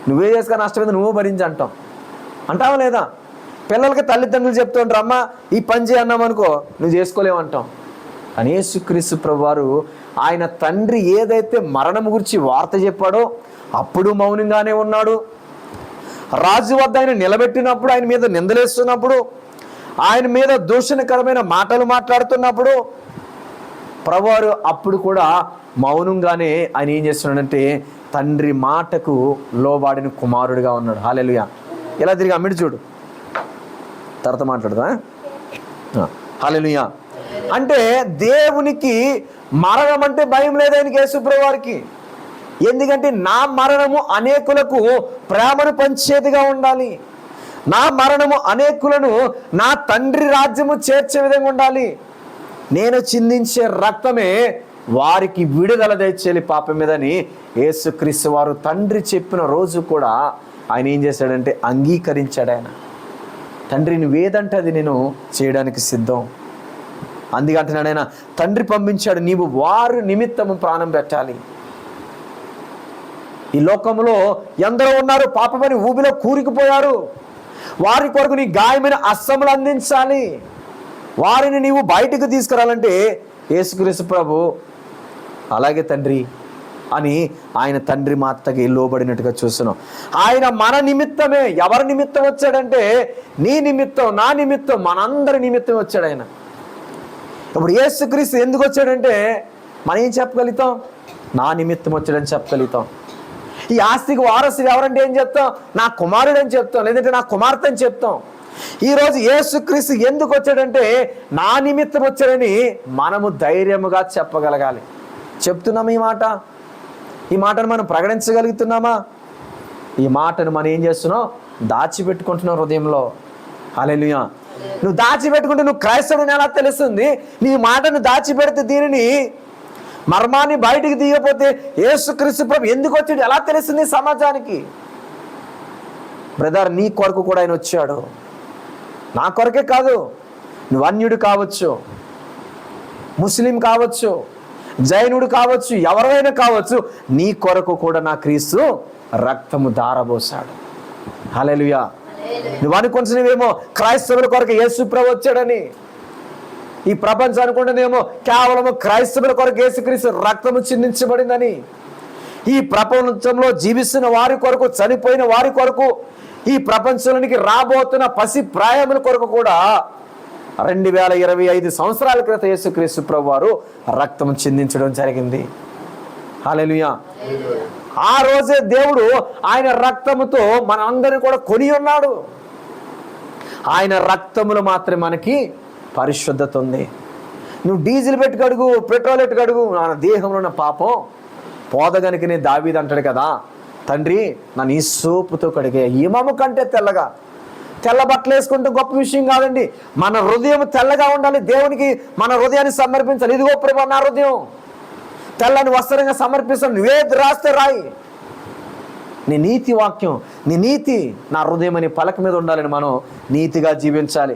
నువ్వే చేసుకుని నష్టం మీద నువ్వు భరించి అంటావా లేదా? పిల్లలకి తల్లిదండ్రులు చెప్తూ ఉంటారు, అమ్మ ఈ పని చేయన్నామనుకో నువ్వు చేసుకోలేమంటాం. కానీ యేసుక్రీస్తు ప్రభువారు ఆయన తండ్రి ఏదైతే మరణం గురించి వార్త చెప్పాడో అప్పుడు మౌనంగానే ఉన్నాడు. రాజు వద్ద ఆయన నిలబెట్టినప్పుడు, ఆయన మీద నిందలేస్తున్నప్పుడు, ఆయన మీద దూషణకరమైన మాటలు మాట్లాడుతున్నప్పుడు ప్రభువారు అప్పుడు కూడా మౌనంగానే ఆయన ఏం చేస్తున్నాడంటే తండ్రి మాటకు లోబడిన కుమారుడిగా ఉన్నాడు. హల్లెలూయా. ఇలా తిరిగి అమ్మిడి చూడు, తర్వాత మాట్లాడదా. హల్లెలూయా. అంటే దేవునికి మరణం అంటే భయం లేదు ఆయనకి, యేసుప్రభు వారికి. ఎందుకంటే నా మరణము అనేకులకు ప్రేమను పంచేదిగా ఉండాలి, నా మరణము అనేకులను నా తండ్రి రాజ్యము చేర్చే విధంగా ఉండాలి. నేను చిందించే రక్తమే వారికి విడుదల తెచ్చేయాలి పాపం మీదని యేసుక్రీస్తు వారు తండ్రి చెప్పిన రోజు కూడా ఆయన ఏం చేశాడంటే అంగీకరించాడు. ఆయన తండ్రి నువ్వేదంటే అది నేను చేయడానికి సిద్ధం. అందుకంటున్నాడు ఆయన, తండ్రి పంపించాడు, నీవు వారి నిమిత్తము ప్రాణం పెట్టాలి. ఈ లోకంలో ఎందరో ఉన్నారు పాపమని ఊబిలో కూరుకుపోయారు, వారి కొరకు నీ గాయమైన అస్సములు అందించాలి, వారిని నీవు బయటకు తీసుకురావాలంటే యేసుక్రీస్తు ప్రభు అలాగే తండ్రి అని ఆయన తండ్రి మాటకి లోబడినట్టుగా చూస్తున్నాం. ఆయన మన నిమిత్తమే, ఎవరి నిమిత్తం వచ్చాడంటే నీ నిమిత్తం, నా నిమిత్తం, మనందరి నిమిత్తం వచ్చాడు ఆయన. ఇప్పుడు యేసుక్రీస్తు ఎందుకు వచ్చాడంటే మనం ఏం చెప్పగలుగుతాం? నా నిమిత్తం వచ్చాడని చెప్పగలుగుతాం. ఈ ఆస్తికి వారసుడు ఎవరంటే ఏం చెప్తాం? నా కుమారుడు అని చెప్తాం, లేదంటే నా కుమార్తె అని చెప్తాం. ఈరోజు యేసుక్రీస్తు ఎందుకు వచ్చాడంటే నా నిమిత్తం వచ్చాడని మనము ధైర్యముగా చెప్పగలగాలి. చెప్తున్నాము ఈ మాటను మనం ప్రకటించగలుగుతున్నామా? ఈ మాటను మనం ఏం చేస్తున్నాం? దాచిపెట్టుకుంటున్నాం హృదయంలో. హల్లెలూయా. నువ్వు దాచిపెట్టుకుంటే నువ్వు క్రైస్తవుని ఎలా తెలుస్తుంది? నీ మాటను దాచిపెడితే, దీనిని మర్మాన్ని బయటికి తీయకపోతే యేసుక్రీస్తు ప్రభు ఎందుకు వచ్చాడు ఎలా తెలుస్తుంది సమాజానికి? బ్రదర్, నీ కొరకు కూడా ఆయన వచ్చాడు. నా కొరకే కాదు, నువ్వు అన్యుడు కావచ్చు, ముస్లిం కావచ్చు, జైనుడు కావచ్చు, ఎవరైనా కావచ్చు, నీ కొరకు కూడా నా క్రీస్తు రక్తము ధారబోసాడు. హల్లెలూయా. నువ్వు అనుకుంటున్నావేమో క్రైస్తవుల కొరకు యేసు ప్రభు వచ్చాడని. ఈ ప్రపంచం అనుకుంటేనేమో కేవలము క్రైస్తవుల కొరకు యేసుక్రీస్తు రక్తము చిందించబడిందని. ఈ ప్రపంచంలో జీవిస్తున్న వారి కొరకు, చనిపోయిన వారి కొరకు, ఈ ప్రపంచంలోనికి రాబోతున్న పసి ప్రాయముల కొరకు కూడా 2025 సంవత్సరాల క్రితం యేసుక్రీస్తు ప్రభు వారు రక్తం చిందించడం జరిగింది. హల్లెలూయా. ఆ రోజే దేవుడు ఆయన రక్తముతో మన అందరిని కూడా కొని ఉన్నాడు. ఆయన రక్తములు మాత్రమే మనకి పరిశుద్ధత ఉంది. నువ్వు డీజిల్ పెట్టి కడుగు, పెట్రోల్ పెట్టి కడుగు, నా దేహంలో ఉన్న పాపం పోదగనికనే దావీదు అంటాడు కదా, తండ్రి నన్ను ఈ సోపుతో కడిగే. హిమము కంటే తెల్లగా. తెల్ల బట్టలు వేసుకుంటే గొప్ప విషయం కాదండి. మన హృదయం తెల్లగా ఉండాలి. దేవునికి మన హృదయాన్ని సమర్పించాలి. ఇదిగో ప్రభు నా హృదయం తెల్లని వస్త్రంగా సమర్పిస్తాను, నువ్వేది రాస్తే రాయి. నీ నీతి వాక్యం, నీ నీతి నా హృదయం అని పలక మీద ఉండాలని మనం నీతిగా జీవించాలి.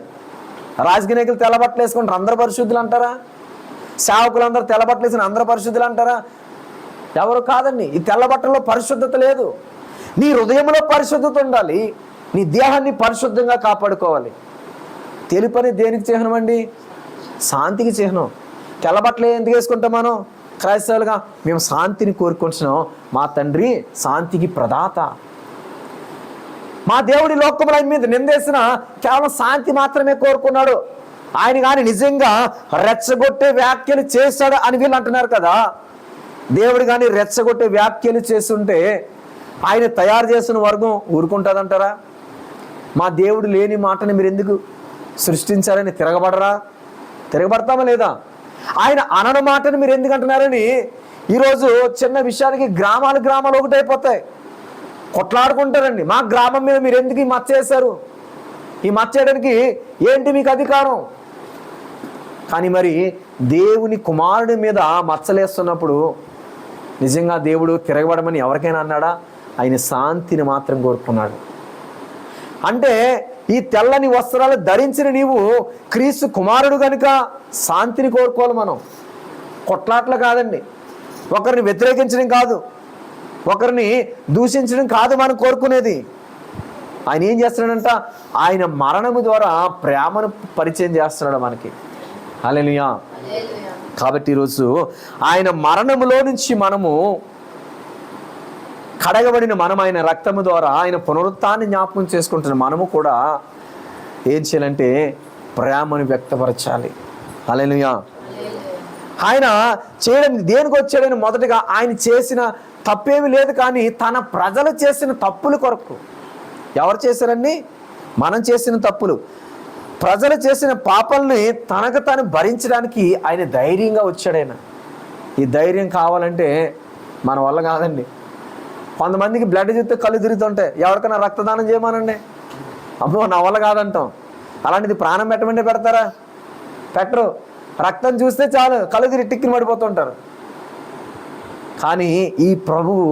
రాజకీయ నాయకులు తెల్లబట్టలు వేసుకుంటారు, అందరు పరిశుద్ధులు అంటారా? సేవకులు అందరూ తెల్లబట్టలు వేసిన అందరు పరిశుద్ధులు అంటారా? ఎవరు కాదండి. ఈ తెల్లబట్టల్లో పరిశుద్ధత లేదు. నీ హృదయంలో పరిశుద్ధత ఉండాలి. నీ దేహాన్ని పరిశుద్ధంగా కాపాడుకోవాలి. తెలుపని దేనికి చిహ్నం అండి? శాంతికి చిహ్నం. తెల్లబట్టలు ఎందుకు వేసుకుంటాం మనం క్రైస్తవులుగా? మేము శాంతిని కోరుకుంటున్నాం. మా తండ్రి శాంతికి ప్రదాత. మా దేవుడి లోకముల మీద నిందేసిన కేవలం శాంతి మాత్రమే కోరుకున్నాడు. ఆయన కానీ నిజంగా రెచ్చగొట్టే వ్యాఖ్యలు చేశాడు అని వీళ్ళు అంటున్నారు కదా. దేవుడు కానీ రెచ్చగొట్టే వ్యాఖ్యలు చేస్తుంటే ఆయన తయారు చేసిన వర్గం ఊరుకుంటుందంటారా? మా దేవుడు లేని మాటని మీరు ఎందుకు సృష్టించారని తిరగబడతామా లేదా? ఆయన అనని మాటని మీరు ఎందుకు అంటున్నారని ఈరోజు చిన్న విషయానికి గ్రామాలు ఒకటైపోతాయి, కొట్లాడుకుంటారండి. మా గ్రామం మీద మీరు ఎందుకు ఈ మచ్చ వేశారు? ఈ మచ్చ వేయడానికి ఏంటి మీకు అధికారం? కానీ మరి దేవుని కుమారుడి మీద మచ్చలేస్తున్నప్పుడు నిజంగా దేవుడు తిరగబడమని ఎవరికైనా అన్నాడా? ఆయన శాంతిని మాత్రం కోరుకున్నాడు. అంటే ఈ తెల్లని వస్త్రాలు ధరించిన నీవు క్రీస్తు కుమారుడు కనుక శాంతిని కోరుకోవాలి. మనం కొట్లాట్లు కాదండి, ఒకరిని వ్యతిరేకించడం కాదు, ఒకరిని దూషించడం కాదు మనం కోరుకునేది. ఆయన ఏం చేస్తున్నాడంట? ఆయన మరణము ద్వారా ప్రేమను పరిచయం చేస్తున్నాడు మనకి. హల్లెలూయా. కాబట్టి ఈరోజు ఆయన మరణములో నుంచి మనము కడగబడిన మనం ఆయన రక్తము ద్వారా ఆయన పునరుత్థానాన్ని జ్ఞాపకం చేసుకుంటున్న మనము కూడా ఏం చేయాలంటే ప్రేమను వ్యక్తపరచాలి. హల్లెలూయా. ఆయన చేయడం దేనికి వచ్చాడని మొదటగా ఆయన చేసిన తప్పేమి లేదు, కానీ తన ప్రజలు చేసిన తప్పుల కొరకు. ఎవరు చేశారండి? మనం చేసిన తప్పులు, ప్రజలు చేసిన పాపాలని తనకు తాను భరించడానికి ఆయన ధైర్యంగా వచ్చాడు. ఆయన ఈ ధైర్యం కావాలంటే మన వల్ల కాదండి. కొంతమందికి బ్లడ్ చూస్తే కళ్ళు తిరుగుతుంటాయి. ఎవరికైనా రక్తదానం చేయమనండి, అమ్మో నా వల్ల కాదంటాం. అలాంటిది ప్రాణం పెట్టమంటే పెడతారా? పెట్టరు. రక్తం చూస్తే చాలు కళ్ళు తిరిగి టిక్కిని పడిపోతుంటారు. కానీ ఈ ప్రభువు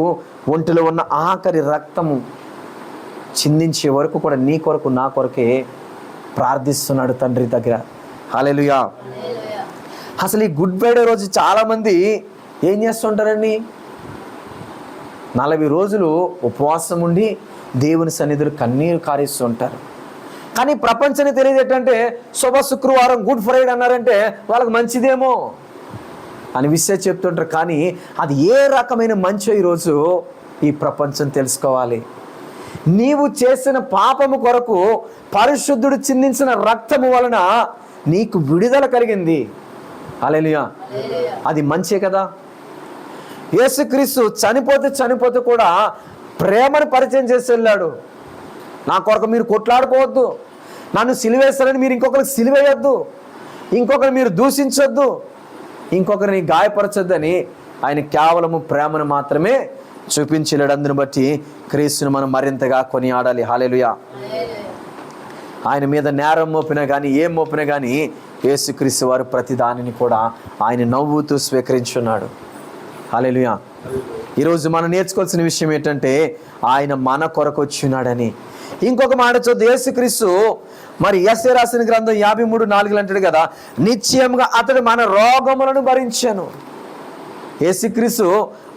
ఒంటిలో ఉన్న ఆఖరి రక్తము చిందించే వరకు కూడా నీ కొరకు నా కొరకే ప్రార్థిస్తున్నాడు తండ్రి దగ్గర. హల్లెలూయా. అసలు ఈ గుడ్ ఫ్రైడే రోజు చాలామంది ఏం చేస్తుంటారండి? 40 రోజులు ఉపవాసం ఉండి దేవుని సన్నిధిలో కన్నీరు కారిస్తూ ఉంటారు. కానీ ప్రపంచానికి తెలియదు ఏంటంటే శుభ శుక్రవారం గుడ్ ఫ్రైడే అన్నారంటే వాళ్ళకి మంచిదేమో అని విషయం చెప్తుంటారు. కానీ అది ఏ రకమైన మంచో ఈరోజు ఈ ప్రపంచం తెలుసుకోవాలి. నీవు చేసిన పాపము కొరకు పరిశుద్ధుడు చిందించిన రక్తము వలన నీకు విడుదల కలిగింది. హల్లెలూయా. అది మంచే కదా. యేసుక్రీస్తు చనిపోతే కూడా ప్రేమను పరిచయం చేసి వెళ్ళాడు. నా కొరకు మీరు కొట్లాడుకోవద్దు, నన్ను సిలువేస్తారని మీరు ఇంకొకరికి సిలువేయొద్దు, ఇంకొకరు మీరు దూషించొద్దు, ఇంకొకరిని గాయపరచొద్దని ఆయన కేవలము ప్రేమను మాత్రమే చూపించలేడు. అందుని బట్టి క్రీస్తుని మనం మరింతగా కొనియాడాలి. హల్లెలూయా. ఆయన మీద నేరం మోపినా కానీ ఏం మోపినా కానీ యేసుక్రీస్తు వారు ప్రతి దానిని కూడా ఆయన నవ్వుతూ స్వీకరించున్నాడు. హల్లెలూయా. ఈరోజు మనం నేర్చుకోవాల్సిన విషయం ఏంటంటే ఆయన మన కొరకు వచ్చినాడని. ఇంకొక మాట చూద్దాం. యేసుక్రీస్తు మరి యెషయా రాసిన గ్రంథం 53:4 అంటాడు కదా, నిశ్చయంగా అతడు మన రోగములను భరించాను. యేసుక్రీస్తు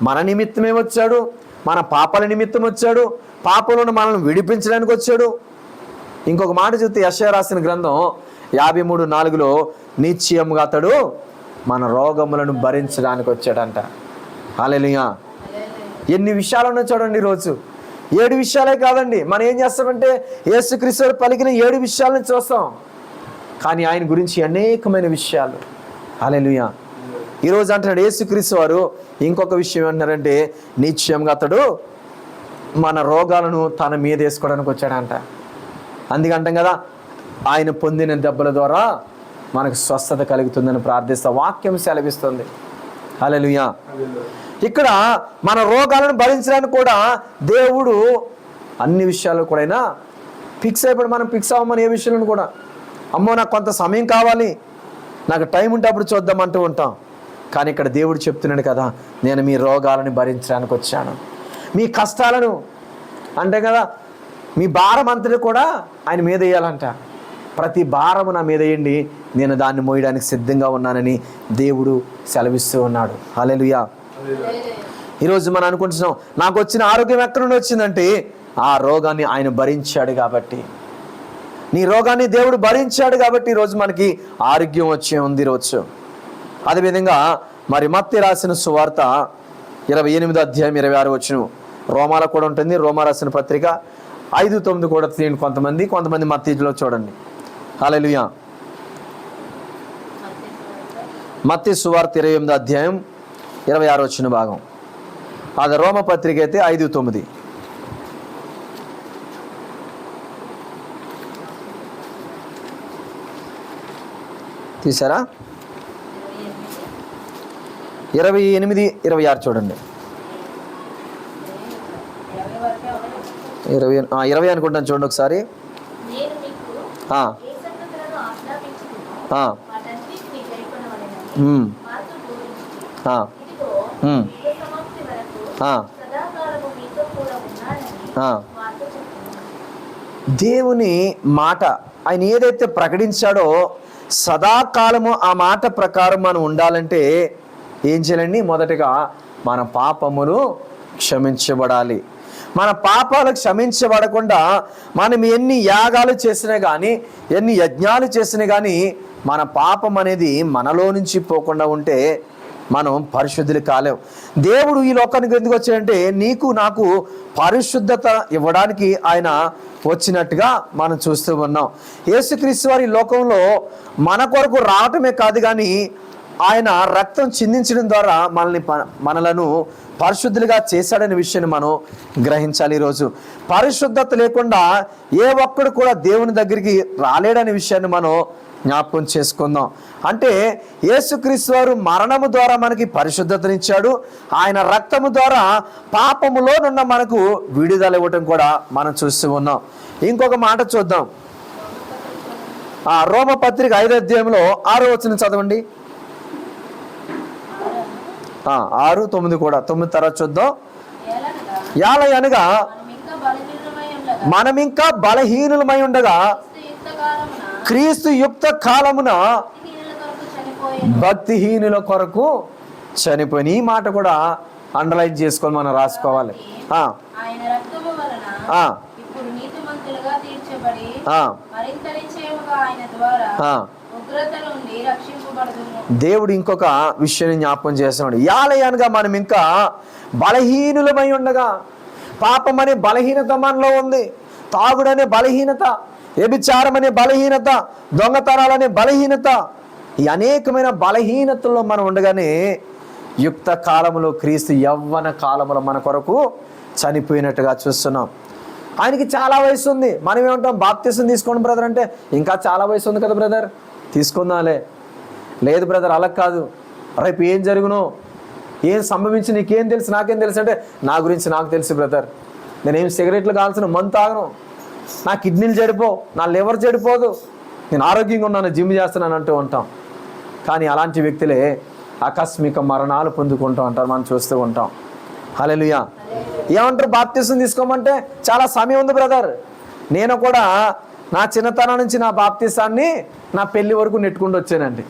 మన నిమిత్తమే వచ్చాడు, మన పాపాల నిమిత్తం వచ్చాడు, పాపలను మనల్ని విడిపించడానికి వచ్చాడు. ఇంకొక మాట చూస్తే యెషయా రాసిన గ్రంథం 53:4 నిశ్చయముగా అతడు మన రోగములను భరించడానికి వచ్చాడంట. హల్లెలూయా. ఎన్ని విషయాలు ఉన్నాయో చూడండి ఈరోజు. 7 విషయాలే కాదండి. మనం ఏం చేస్తామంటే యేసుక్రీస్తు పలికిన 7 విషయాలను చూస్తాం, కానీ ఆయన గురించి అనేకమైన విషయాలు. హల్లెలూయా. ఈరోజు అంటున్నాడు యేసుక్రీస్తు వారు ఇంకొక విషయం అంటున్నారంటే నిశ్చయంగా అతడు మన రోగాలను తన మీద వేసుకోవడానికి వచ్చాడంట. అందుకంటాం కదా, ఆయన పొందిన దెబ్బల ద్వారా మనకు స్వస్థత కలుగుతుందని ప్రార్థిస్తా వాక్యం సెలవిస్తుంది. హల్లెలూయా. ఇక్కడ మన రోగాలను భరించడానికి కూడా దేవుడు అన్ని విషయాలు కూడా ఫిక్స్ అయిపోయి మనం ఫిక్స్ అవ్వమని ఏ విషయంలో కూడా, అమ్మో నాకు కొంత సమయం కావాలి, నాకు టైం ఉంటే అప్పుడు చూద్దామంటూ ఉంటాం. కానీ ఇక్కడ దేవుడు చెప్తున్నాడు కదా, నేను మీ రోగాలను భరించడానికి వచ్చాను, మీ కష్టాలను అంటే కదా మీ భారం అంతటి కూడా ఆయన మీద వేయాలంట. ప్రతి భారము నా మీద వేయండి, నేను దాన్ని మోయడానికి సిద్ధంగా ఉన్నానని దేవుడు సెలవిస్తూ ఉన్నాడు. హల్లెలూయా. ఈరోజు మనం అనుకుంటున్నాం నాకు వచ్చిన ఆరోగ్యం ఎక్కడి నుండి వచ్చిందంటే ఆ రోగాన్ని ఆయన భరించాడు కాబట్టి, నీ రోగాన్ని దేవుడు భరించాడు కాబట్టి ఈరోజు మనకి ఆరోగ్యం వచ్చే ఉంది ఈరోజు. అదేవిధంగా మరి మత్తయి రాసిన సువార్త 28:26 రోమాలో కూడా ఉంటుంది. రోమా రాసిన పత్రిక 5:9 కూడా తీయండి. కొంతమంది మత్తయిలో చూడండి. హల్లెలూయా. మత్తయి సువార్త 28:26 భాగం. అది రోమ పత్రిక అయితే 5:9. తీసారా? 28:26 చూడండి. 20 అనుకుంటాను చూడండి ఒకసారి. దేవుని మాట ఆయన ఏదైతే ప్రకటించాడో సదాకాలము ఆ మాట ప్రకారం మనం ఉండాలంటే ఏం చేయాలండి? మొదటగా మన పాపములు క్షమించబడాలి. మన పాపాలు క్షమించబడకుండా మనం ఎన్ని యాగాలు చేసినా కానీ, ఎన్ని యజ్ఞాలు చేసినా కానీ మన పాపం అనేది మనలో నుంచి పోకుండా ఉంటే మనం పరిశుద్ధులు కాలేం. దేవుడు ఈ లోకానికి ఎందుకు వచ్చాడంటే నీకు నాకు పరిశుద్ధత ఇవ్వడానికి ఆయన వచ్చినట్టుగా మనం చూస్తూ ఉన్నాం. యేసుక్రీస్తు వారి లోకంలో మన కొరకు రావటమే కాదు కానీ ఆయన రక్తం చిందించడం ద్వారా మనలను పరిశుద్ధులుగా చేశాడనే విషయాన్ని మనం గ్రహించాలి. ఈరోజు పరిశుద్ధత లేకుండా ఏ ఒక్కడు కూడా దేవుని దగ్గరికి రాలేడనే విషయాన్ని మనం జ్ఞాపకం చేసుకుందాం. అంటే యేసుక్రీస్తు వారు మరణము ద్వారా మనకి పరిశుద్ధతనిచ్చాడు, ఆయన రక్తము ద్వారా పాపములో నున్న మనకు విడుదల ఇవ్వటం కూడా మనం చూస్తూ ఉన్నాం. ఇంకొక మాట చూద్దాం. రోమ పత్రిక 5:6 చదవండి. 6-9 కూడా 9 తర్వాత చూద్దాం. అనగా మనం ఇంకా బలహీనులమై ఉండగా క్రీస్తు యుక్త కాలమున భక్తిహీనుల కొరకు చనిపోయిన. ఈ మాట కూడా అండర్లైన్ చేసుకొని మనం రాసుకోవాలి. దేవుడు ఇంకొక విషయాన్ని జ్ఞాపకం చేస్తున్నాడు. యాలయనగా మనం ఇంకా బలహీనులమై ఉండగా, పాపం అనే బలహీనత మనలో ఉంది, తాగుడనే బలహీనత, వ్యభిచారం అనే బలహీనత, దొంగతనాలనే బలహీనత, ఈ అనేకమైన బలహీనతల్లో మనం ఉండగానే యుక్త కాలములో క్రీస్తు యవ్వన కాలములో మన కొరకు చనిపోయినట్టుగా చూస్తున్నాం. ఆయనకి చాలా వయసు ఉంది. మనం ఏమంటాం? బాప్తిసం తీసుకోండి బ్రదర్ అంటే, ఇంకా చాలా వయసు ఉంది కదా బ్రదర్, తీసుకుందాంలే. లేదు బ్రదర్, అలా కాదు, రేపు ఏం జరుగునో, ఏం సంభవించి నీకేం తెలుసు, నాకేం తెలుసు అంటే, నా గురించి నాకు తెలుసు బ్రదర్. నేనేం సిగరెట్లు కాల్సిన, మందు తాగను, నా కిడ్నీలు చెడిపో, నా లివర్ చెడిపోదు, నేను ఆరోగ్యంగా ఉన్నాను, జిమ్ చేస్తున్నాను అంటూ ఉంటాం. కానీ అలాంటి వ్యక్తులే ఆకస్మిక మరణాలు పొందుకుంటూ ఉంటారు, మనం చూస్తూ ఉంటాం. హల్లెలూయా. ఏమంటారు? బాప్తిసం తీసుకోమంటే చాలా సమయం ఉంది బ్రదర్. నేను కూడా నా చిన్నతనం నుంచి నా బాప్తిసాన్ని నా పెళ్లి వరకు నెట్టుకుంటూ వచ్చానండి.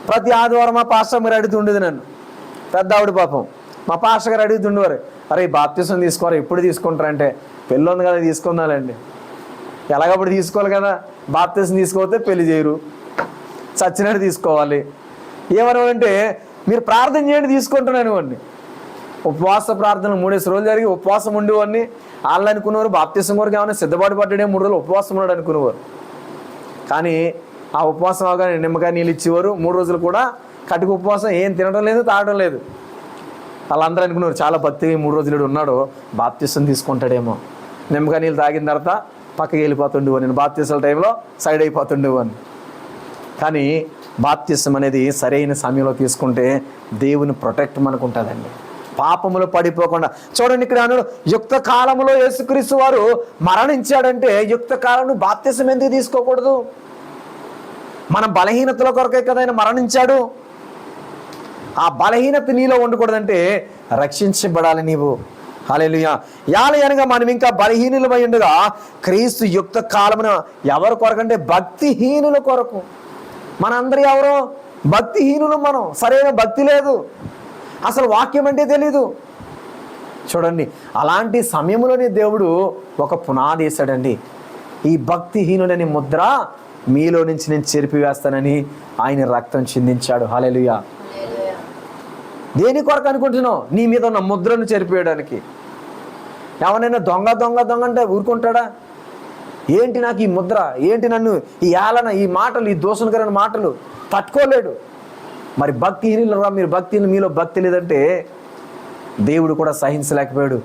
ప్రతి ఆదివారం మా పాస్టర్ గారు అడుగుతుండేది నన్ను, పెద్ద ఆవిడ పాపం, మా పాస్టర్ గారు అడుగుతుండేవారు, అరే బాప్తిసం తీసుకోరు, ఎప్పుడు తీసుకుంటారంటే, పెళ్ళి ఉంది కదా తీసుకుందాలండి, ఎలాగప్పుడు తీసుకోవాలి కదా, బాప్తిసం తీసుకోకపోతే పెళ్లి చేయరు, చచ్చినట్టు తీసుకోవాలి. ఏమనంటే మీరు ప్రార్థన చేయండి తీసుకుంటున్నాను ఇవన్నీ. ఉపవాస ప్రార్థనలు 3 రోజులు జరిగి ఉపవాసం ఉండేవాడిని. వాళ్ళు అనుకునేవారు బాప్తిసం కొరకు ఏమైనా సిద్ధపాటు పడ్డాడే 3 రోజులు ఉపవాసం ఉన్నాడు అనుకునేవారు. కానీ ఆ ఉపవాసం అవగానే నిమ్మకాయ నీళ్ళు ఇచ్చేవారు. 3 రోజులు కూడా కటిక ఉపవాసం, ఏం తినడం లేదు, తాగడం లేదు. వాళ్ళందరూ అనుకున్నారు చాలా భక్తిగా 3 రోజులు ఉన్నాడు, బాప్తిసం తీసుకుంటాడేమో. నిమ్మకాయ నీళ్ళు తాగిన తర్వాత పక్కకి వెళ్ళిపోతుండేవాడు. నేను బాప్తిసం టైంలో సైడ్ అయిపోతుండేవాడిని. కానీ బాప్తిసం అనేది సరైన సమయంలో తీసుకుంటే దేవుని ప్రొటెక్ట్ మనకు ఉంటుందండి, పాపములు పడిపోకుండా. చూడండి ఇక్కడ అన్నాడు, యుక్త కాలంలో యేసుక్రీస్తు వారు మరణించాడంటే యుక్త కాలంలో బాప్తిసం ఎందుకు తీసుకోకూడదు? మన బలహీనతల కొరకే కదా ఆయన మరణించాడు. ఆ బలహీనత నీలో ఉండకూడదంటే రక్షించబడాలి నీవు. హల్లెలూయా. యాలయనగా మనం ఇంకా బలహీనులమై ఉండగా క్రీస్తు యుక్త కాలమున ఎవరి కొరకంటే భక్తిహీనుల కొరకు. మనందరూ ఎవరో భక్తిహీనులు, మనం సరైన భక్తి లేదు, అసలు వాక్యం అంటే తెలీదు. చూడండి, అలాంటి సమయంలోనే దేవుడు ఒక పునాది వేశాడండి. ఈ భక్తిహీనులని ముద్ర మీలో నుంచి నేను చెరిపివేస్తానని ఆయన రక్తం చిందించాడు. హల్లెలూయా. దేని కొరకు అనుకుంటున్నావు? నీ మీద ఉన్న ముద్రను చెరిపేయడానికి. ఎవరైనా దొంగ దొంగ దొంగ అంటే ఊరుకుంటాడా? ఏంటి నాకు ఈ ముద్ర, ఏంటి నన్ను ఈ ఏలన, ఈ మాటలు, ఈ దోషణకరమైన మాటలు తట్టుకోలేడు. మరి భక్తిహీనులుగా మీరు భక్తిని, మీలో భక్తి లేదంటే దేవుడు కూడా సహించలేకపోయాడు.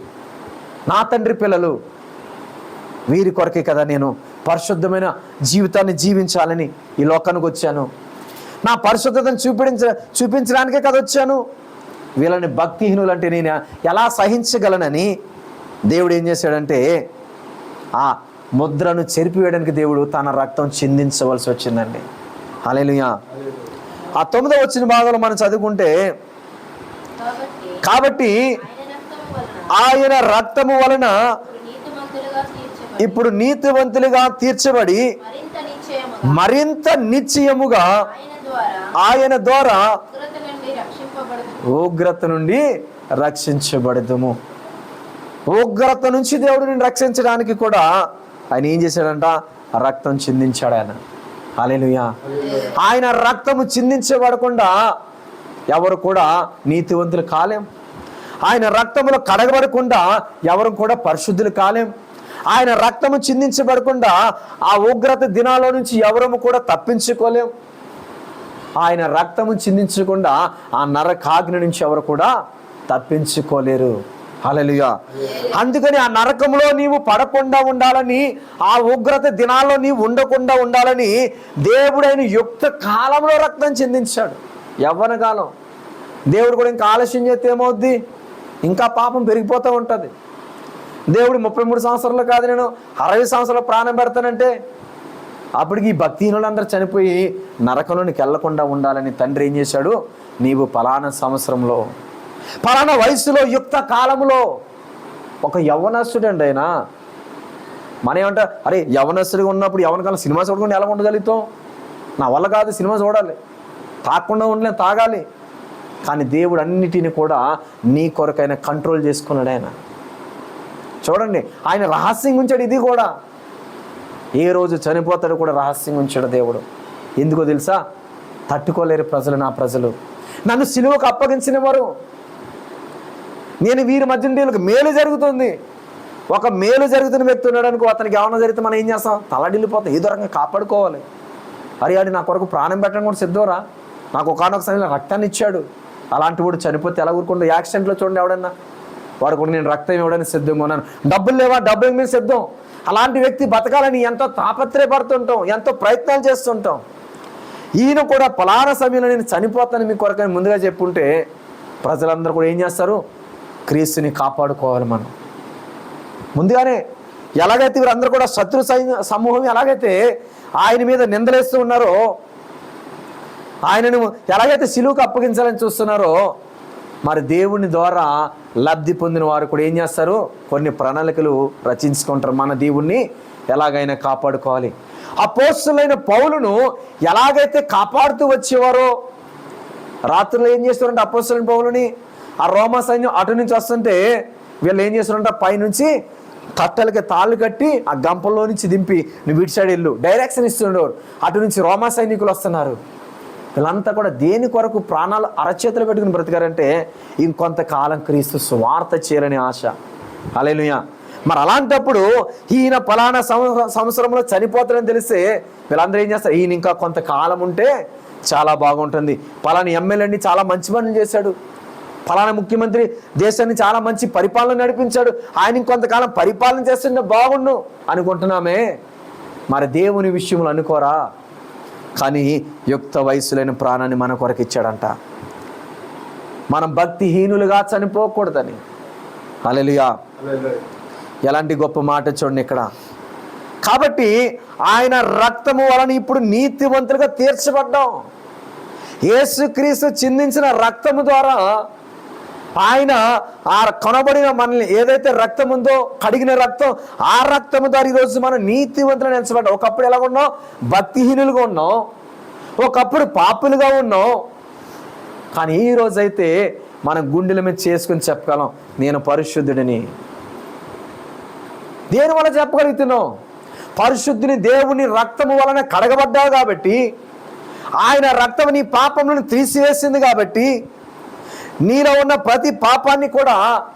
నా తండ్రి పిల్లలు, వీరి కొరకే కదా నేను పరిశుద్ధమైన జీవితాన్ని జీవించాలని ఈ లోకానికి వచ్చాను. నా పరిశుద్ధతను చూపించడానికే కదా వచ్చాను. వీళ్ళని భక్తిహీనులు అంటే నేను ఎలా సహించగలనని దేవుడు ఏం చేశాడంటే ఆ ముద్రను చెరిపివేయడానికి దేవుడు తన రక్తం చిందించవలసి వచ్చిందండి. హల్లెలూయా. ఆ 9వ వచ్చిన భాగంలో మనం చదువుకుంటే, కాబట్టి ఆయన రక్తము వలన ఇప్పుడు నీతివంతులుగా తీర్చబడి మరింత నిశ్చయముగా ఆయన ద్వారా ఉగ్రత నుండి రక్షించబడదుము. ఉగ్రత నుంచి దేవుడు నిన్ను రక్షించడానికి కూడా ఆయన ఏం చేశాడంట? రక్తం చిందించాడు ఆయన. హల్లెలూయా. ఆయన రక్తము చిందించబడకుండా ఎవరు కూడా నీతివంతులు కాలేం. ఆయన రక్తములో కడగబడకుండా ఎవరు కూడా పరిశుద్ధులు కాలేం. ఆయన రక్తము చిందించబడకుండా ఆ ఉగ్రత దినాల నుంచి ఎవరము కూడా తప్పించుకోలేం. ఆయన రక్తము చిందించకుండా ఆ నరకాగ్ని నుంచి ఎవరు కూడా తప్పించుకోలేరు. హల్లెలూయా. అందుకని ఆ నరకంలో నీవు పడకుండా ఉండాలని, ఆ ఉగ్రత దినాల్లో నీవు ఉండకుండా ఉండాలని దేవుడైన యుక్త కాలంలో రక్తం చిందించాడు. యవ్వన కాలం. దేవుడు కూడా ఇంకా ఆలస్యం చేస్తే ఏమవుద్ది? ఇంకా పాపం పెరిగిపోతూ ఉంటుంది. దేవుడు 33 సంవత్సరాలు కాదు, నేను 60 సంవత్సరాలు ప్రాణం పెడతానంటే అప్పటికి ఈ భక్తిహీనులందరూ చనిపోయి నరకంలోనికి వెళ్లకుండా ఉండాలని తండ్రి ఏం చేశాడు? నీవు పలానా సంవత్సరంలో, పలానా వయసులో, యుక్త కాలంలో ఒక యవ్వనస్తుడు అండి ఆయన. మన ఏమంటా, అరే యవ్వనస్తుడిగా ఉన్నప్పుడు యవ్వనకాలం సినిమా చూడకుండా ఎలా ఉండగలుగుతాం? నా వల్ల కాదు, సినిమా చూడాలి, తాగకుండా ఉండలే, తాగాలి. కానీ దేవుడు అన్నిటిని కూడా నీ కొరకైనా కంట్రోల్ చేసుకున్నాడు ఆయన. చూడండి, ఆయన రహస్యంగా ఉంచాడు. ఇది కూడా ఏ రోజు చనిపోతాడు కూడా రహస్యంగా ఉంచాడు దేవుడు. ఎందుకో తెలుసా? తట్టుకోలేరు ప్రజలు, నా ప్రజలు నన్ను సిలువకు అప్పగించిన వారు. నేను వీరి మధ్య వీళ్ళకి మేలు జరుగుతుంది. ఒక మేలు జరుగుతున్న వ్యక్తి ఉన్నాడు అనుకో, అతనికి ఏమన్నా జరిగితే మనం ఏం చేస్తాం? తలడిల్లిపోతాం. ఏదో రకంగా కాపాడుకోవాలి. అరే ఆడి నా కొరకు ప్రాణం పెట్టడం కూడా సిద్ధోరా, నాకు ఒకనొక సమయంలో రక్తాన్ని ఇచ్చాడు. అలాంటి వాడు చనిపోతే ఎలా ఊరుకుంటా? యాక్సిడెంట్లో చూడండి, ఎవడన్నా వాడు కూడా నేను రక్తం ఇవ్వడానికి సిద్ధంగా ఉన్నాను. డబ్బులు లేవా? డబ్బుల మీద సిద్ధం. అలాంటి వ్యక్తి బతకాలని ఎంతో తాపత్రయపడుతుంటాం, ఎంతో ప్రయత్నాలు చేస్తుంటాం. ఈయన కూడా పలానా సమయంలో నేను చనిపోతాను మీ కొరకని ముందుగా చెప్పుంటే ప్రజలందరూ కూడా ఏం చేస్తారు? క్రీస్తుని కాపాడుకోవాలి మనం ముందుగానే. ఎలాగైతే వీరందరూ కూడా శత్రు సమూహం ఎలాగైతే ఆయన మీద నిందలేస్తూ ఉన్నారో, ఆయనను ఎలాగైతే సిలువకు అప్పగించాలని చూస్తున్నారో, మరి దేవుని ద్వారా లబ్ధి పొందిన వారు కూడా ఏం చేస్తారు? కొన్ని ప్రణాళికలు రచించుకుంటారు. మన దేవుణ్ణి ఎలాగైనా కాపాడుకోవాలి. అపోస్తలులైన పౌలును ఎలాగైతే కాపాడుతూ వచ్చేవారో, రాత్రులు ఏం చేస్తారంటే అపోస్తలులైన పౌలుని ఆ రోమా సైన్యం అటు నుంచి వస్తుంటే వీళ్ళు ఏం చేస్తారంట? పైనుంచి కట్టలకి తాళ్ళు కట్టి ఆ గంపల్లో నుంచి దింపి నువ్వు ఇటు సైడ్ వెళ్ళు డైరెక్షన్ ఇస్తుండేవారు. అటు నుంచి రోమా సైనికులు వస్తున్నారు. వీళ్ళంతా కూడా దేని కొరకు ప్రాణాలు అరచేతులు పెట్టుకుని బ్రతికారంటే ఇంకొంతకాలం క్రీస్తు సువార్త చేయాలని ఆశ. హల్లెలూయా. మరి అలాంటప్పుడు ఈయన ఫలానా సంవత్సరంలో చనిపోతాడని తెలిస్తే వీళ్ళందరూ ఏం చేస్తారు, ఈయన ఇంకా కొంతకాలం ఉంటే చాలా బాగుంటుంది, ఫలానా ఎమ్మెల్యేని చాలా మంచి పనులు చేశాడు, ఫలానా ముఖ్యమంత్రి దేశాన్ని చాలా మంచి పరిపాలన నడిపించాడు, ఆయన ఇంకొంతకాలం పరిపాలన చేస్తుంటే బాగుండు అనుకుంటున్నామే. మరి దేవుని విషయంలో అనుకోరా? కానీ యుక్త వయసులైన ప్రాణాన్ని మన కొరకు ఇచ్చాడంట. మనం భక్తిహీనులుగా చనిపోకూడదని. హల్లెలూయా. ఎలాంటి గొప్ప మాట చూడండి ఇక్కడ. కాబట్టి ఆయన రక్తము వలన ఇప్పుడు నీతివంతులుగా తీర్చబడ్డాం. యేసుక్రీస్తు చిందించిన రక్తము ద్వారా ఆయన ఆ కొనబడిన మనల్ని ఏదైతే రక్తం ఉందో, కడిగిన రక్తం, ఆ రక్తము ద్వారా ఈరోజు మనం నీతివంతులు నిలిచబడ్డాం. ఒకప్పుడు ఎలా ఉన్నాం? భక్తిహీనులుగా ఉన్నాం, ఒకప్పుడు పాపులుగా ఉన్నాం. కానీ ఈ రోజైతే మన గుండెల మీద చేసుకుని చెప్పగలం, నేను పరిశుద్ధుడిని. దేని వల్ల చెప్పగలుగుతున్నాం? పరిశుద్ధిని దేవుని రక్తము వలన కడగబడ్డావు కాబట్టి, ఆయన రక్తం నీ పాపములను తీసివేసింది కాబట్టి, నీలో ఉన్న ప్రతి పాపాన్ని కూడా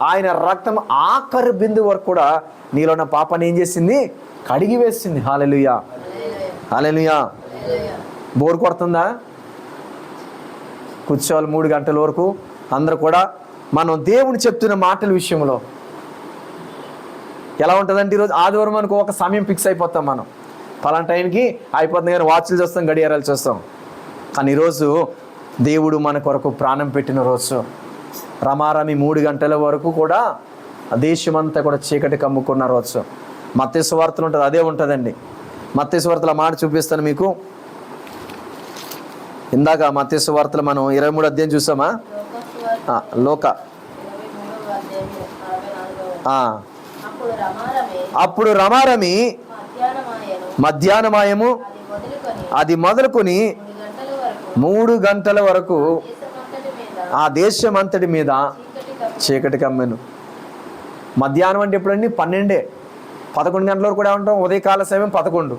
ఆయన రక్తం ఆఖరి బిందు వరకు కూడా నీలో ఉన్న పాపాన్ని ఏం చేసింది? కడిగి వేసింది. హల్లెలూయా, హల్లెలూయా. బోర్ కొడుతుందా? కూర్చోవాలి 3 గంటల వరకు అందరూ కూడా మనం దేవుని చెప్తున్న మాటల విషయంలో. ఎలా ఉంటుందంటే ఈరోజు ఆదివారం మనకు ఒక సమయం ఫిక్స్ అయిపోతాం, మనం పలానా టైంకి అయిపోతుంది, కానీ వాచ్లు చూస్తాం, గడియారాలు చూస్తాం. కానీ ఈరోజు దేవుడు మన కొరకు ప్రాణం పెట్టిన రోజు. రమారమి 3 గంటల వరకు కూడా దేశమంతా కూడా చీకటి కమ్ముకున్న రోజు. మత్తయి సువార్తలు ఉంటుంది, అదే ఉంటుందండి. మత్తయి సువార్తల మాట చూపిస్తాను మీకు. ఇందాక మత్తయి సువార్తలు మనం 23వ అధ్యాయం చూసామా? లోక అప్పుడు రమారమి మధ్యాహ్నమాయము అది మొదలుకొని 3 గంటల వరకు ఆ దేశం అంతటి మీద చీకటి కమ్మెను. మధ్యాహ్నం అంటే ఎప్పుడండి? 11 గంటల వరకు కూడా ఏమంటాం? ఉదయకాల సమయం 11.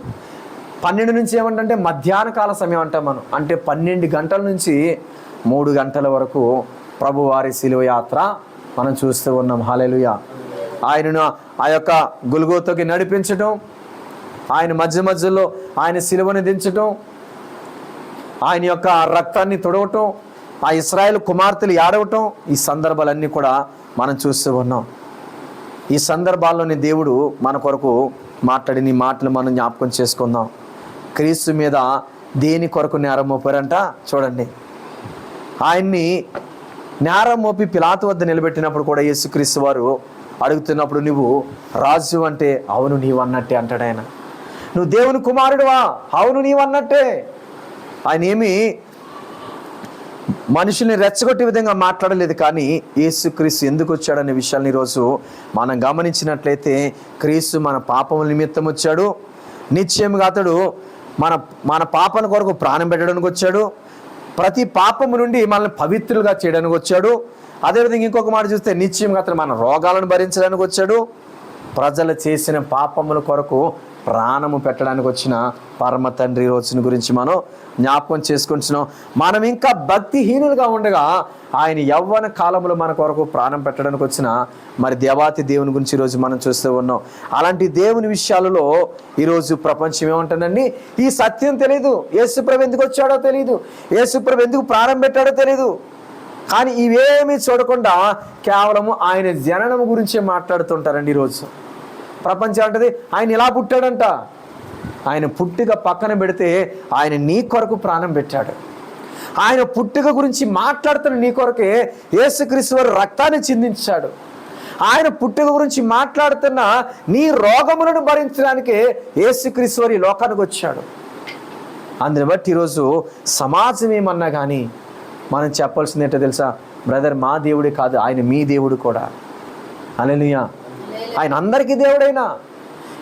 12 నుంచి ఏమంటే మధ్యాహ్న కాల సమయం అంటాం మనం. అంటే 12 గంటల నుంచి 3 గంటల వరకు ప్రభువారి శిలువ యాత్ర మనం చూస్తూ ఉన్నాం. హల్లెలూయా. ఆయనను ఆ యొక్క గొల్గోతాకి నడిపించటం, ఆయన మధ్యలో ఆయన శిలువని దించటం, ఆయన యొక్క రక్తాన్ని తొడవటం, ఆ ఇశ్రాయేలు కుమార్తెలు ఏడవటం, ఈ సందర్భాలన్నీ కూడా మనం చూస్తూ ఉన్నాం. ఈ సందర్భాల్లోని దేవుడు మన కొరకు మాట్లాడిన ఈ మాటలు మనం జ్ఞాపకం చేసుకుందాం. క్రీస్తు మీద దేని కొరకు నేరం మోపారంట చూడండి. ఆయన్ని నేరం మోపి పిలాతు వద్ద నిలబెట్టినప్పుడు కూడా యేసుక్రీస్తు వారు అడుగుతున్నప్పుడు, నువ్వు రాజు అంటే అవును నీవన్నట్టే అంటాడు ఆయన. నువ్వు దేవుని కుమారుడువా? అవును నీవన్నట్టే. ఆయన ఏమి మనుషుల్ని రెచ్చగొట్టే విధంగా మాట్లాడలేదు. కానీ యేసుక్రీస్తు ఎందుకు వచ్చాడనే విషయాన్ని ఈరోజు మనం గమనించినట్లయితే, క్రీస్తు మన పాపముల నిమిత్తం వచ్చాడు. నిశ్చయంగా అతడు మన పాపల కొరకు ప్రాణం పెట్టడానికి వచ్చాడు. ప్రతి పాపము నుండి మనల్ని పవిత్రులుగా చేయడానికి వచ్చాడు. అదేవిధంగా ఇంకొక మాట చూస్తే, నిశ్చయంగా అతను మన రోగాలను భరించడానికి వచ్చాడు. ప్రజలు చేసిన పాపముల కొరకు ప్రాణము పెట్టడానికి వచ్చిన పరమ తండ్రి రోజుని గురించి మనం జ్ఞాపకం చేసుకుంటున్నాం. మనం ఇంకా భక్తిహీనులుగా ఉండగా ఆయన యవ్వన కాలంలో మన కొరకు ప్రాణం పెట్టడానికి వచ్చిన మరి దేవాతి దేవుని గురించి ఈరోజు మనం చూస్తూ ఉన్నాం. అలాంటి దేవుని విషయాలలో ఈరోజు ప్రపంచం ఏమంటుందండి? ఈ సత్యం తెలియదు, యేసుప్రభు ఎందుకు వచ్చాడో తెలియదు, యేసుప్రభు ఎందుకు ప్రాణం పెట్టాడో తెలియదు. కానీ ఇవేమీ చూడకుండా కేవలము ఆయన జననం గురించే మాట్లాడుతుంటారండి ఈరోజు. ప్రపంచం అంటది ఆయన ఇలా పుట్టాడంట. ఆయన పుట్టుక పక్కన పెడితే ఆయన నీ కొరకు ప్రాణం పెట్టాడు. ఆయన పుట్టుక గురించి మాట్లాడుతున్న నీ కొరకే యేసుక్రీస్తు వారు రక్తాన్ని చిందించాడు. ఆయన పుట్టుక గురించి మాట్లాడుతున్న నీ రోగములను భరించడానికే యేసుక్రీస్తు వారు ఈ లోకానికి వచ్చాడు. అందుని బట్టి ఈరోజు సమాజం ఏమన్నా కానీ మనం చెప్పాల్సింది ఏంటో తెలుసా? బ్రదర్, మా దేవుడే కాదు, ఆయన మీ దేవుడు కూడా. హల్లెలూయా. ఆయన అందరికీ దేవుడైనా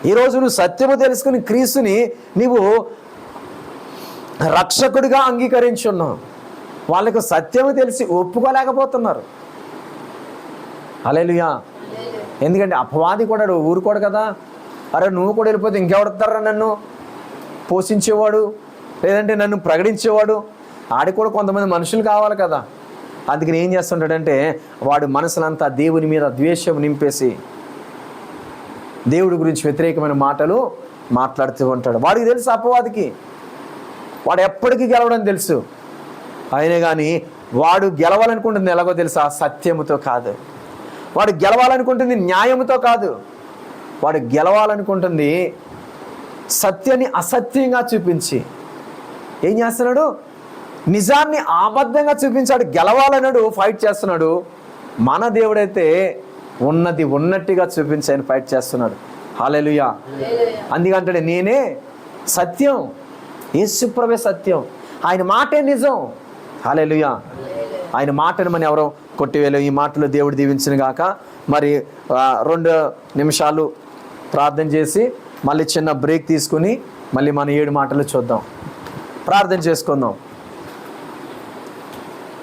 ఈరోజు నువ్వు సత్యము తెలుసుకుని క్రీస్తుని నీవు రక్షకుడిగా అంగీకరించున్నావు. వాళ్ళకు సత్యము తెలిసి ఒప్పుకోలేకపోతున్నారు. హల్లెలూయా. ఎందుకంటే అపవాది కూడా ఊరుకోడు కదా. అరే నువ్వు కూడా వెళ్ళిపోతే ఇంకెవడతారా నన్ను పోషించేవాడు, లేదంటే నన్ను ప్రకటించేవాడు, ఆడికి కూడా కొంతమంది మనుషులు కావాలి కదా. అందుకని ఏం చేస్తుంటాడంటే వాడు మనసులంతా దేవుని మీద ద్వేషం నింపేసి దేవుడి గురించి వ్యతిరేకమైన మాటలు మాట్లాడుతూ ఉంటాడు. వాడికి తెలుసు, అపవాదికి వాడు ఎప్పటికీ గెలవడం తెలుసు. అయినా కానీ వాడు గెలవాలనుకుంటుంది ఎలాగో తెలుసా? సత్యముతో కాదు. వాడు గెలవాలనుకుంటుంది న్యాయముతో కాదు. వాడు గెలవాలనుకుంటుంది సత్యాన్ని అసత్యంగా చూపించి. ఏం చేస్తున్నాడు? నిజాన్ని అబద్ధంగా చూపించాడు. గెలవాలన్నాడు, ఫైట్ చేస్తున్నాడు. మన దేవుడైతే ఉన్నది ఉన్నట్టుగా చూపించి ఆయన ఫైట్ చేస్తున్నాడు. హల్లెలూయా. అందుకంటాడు నేనే సత్యం, యేసుప్రభువే సత్యం, ఆయన మాటే నిజం. హల్లెలూయా. ఆయన మాటను మనం ఎవరో కొట్టివేయలేం. ఈ మాటలు దేవుడు దీవించిన గాక. మరి 2 నిమిషాలు ప్రార్థన చేసి మళ్ళీ చిన్న బ్రేక్ తీసుకుని మళ్ళీ మన 7 మాటలు చూద్దాం. ప్రార్థన చేసుకుందాం.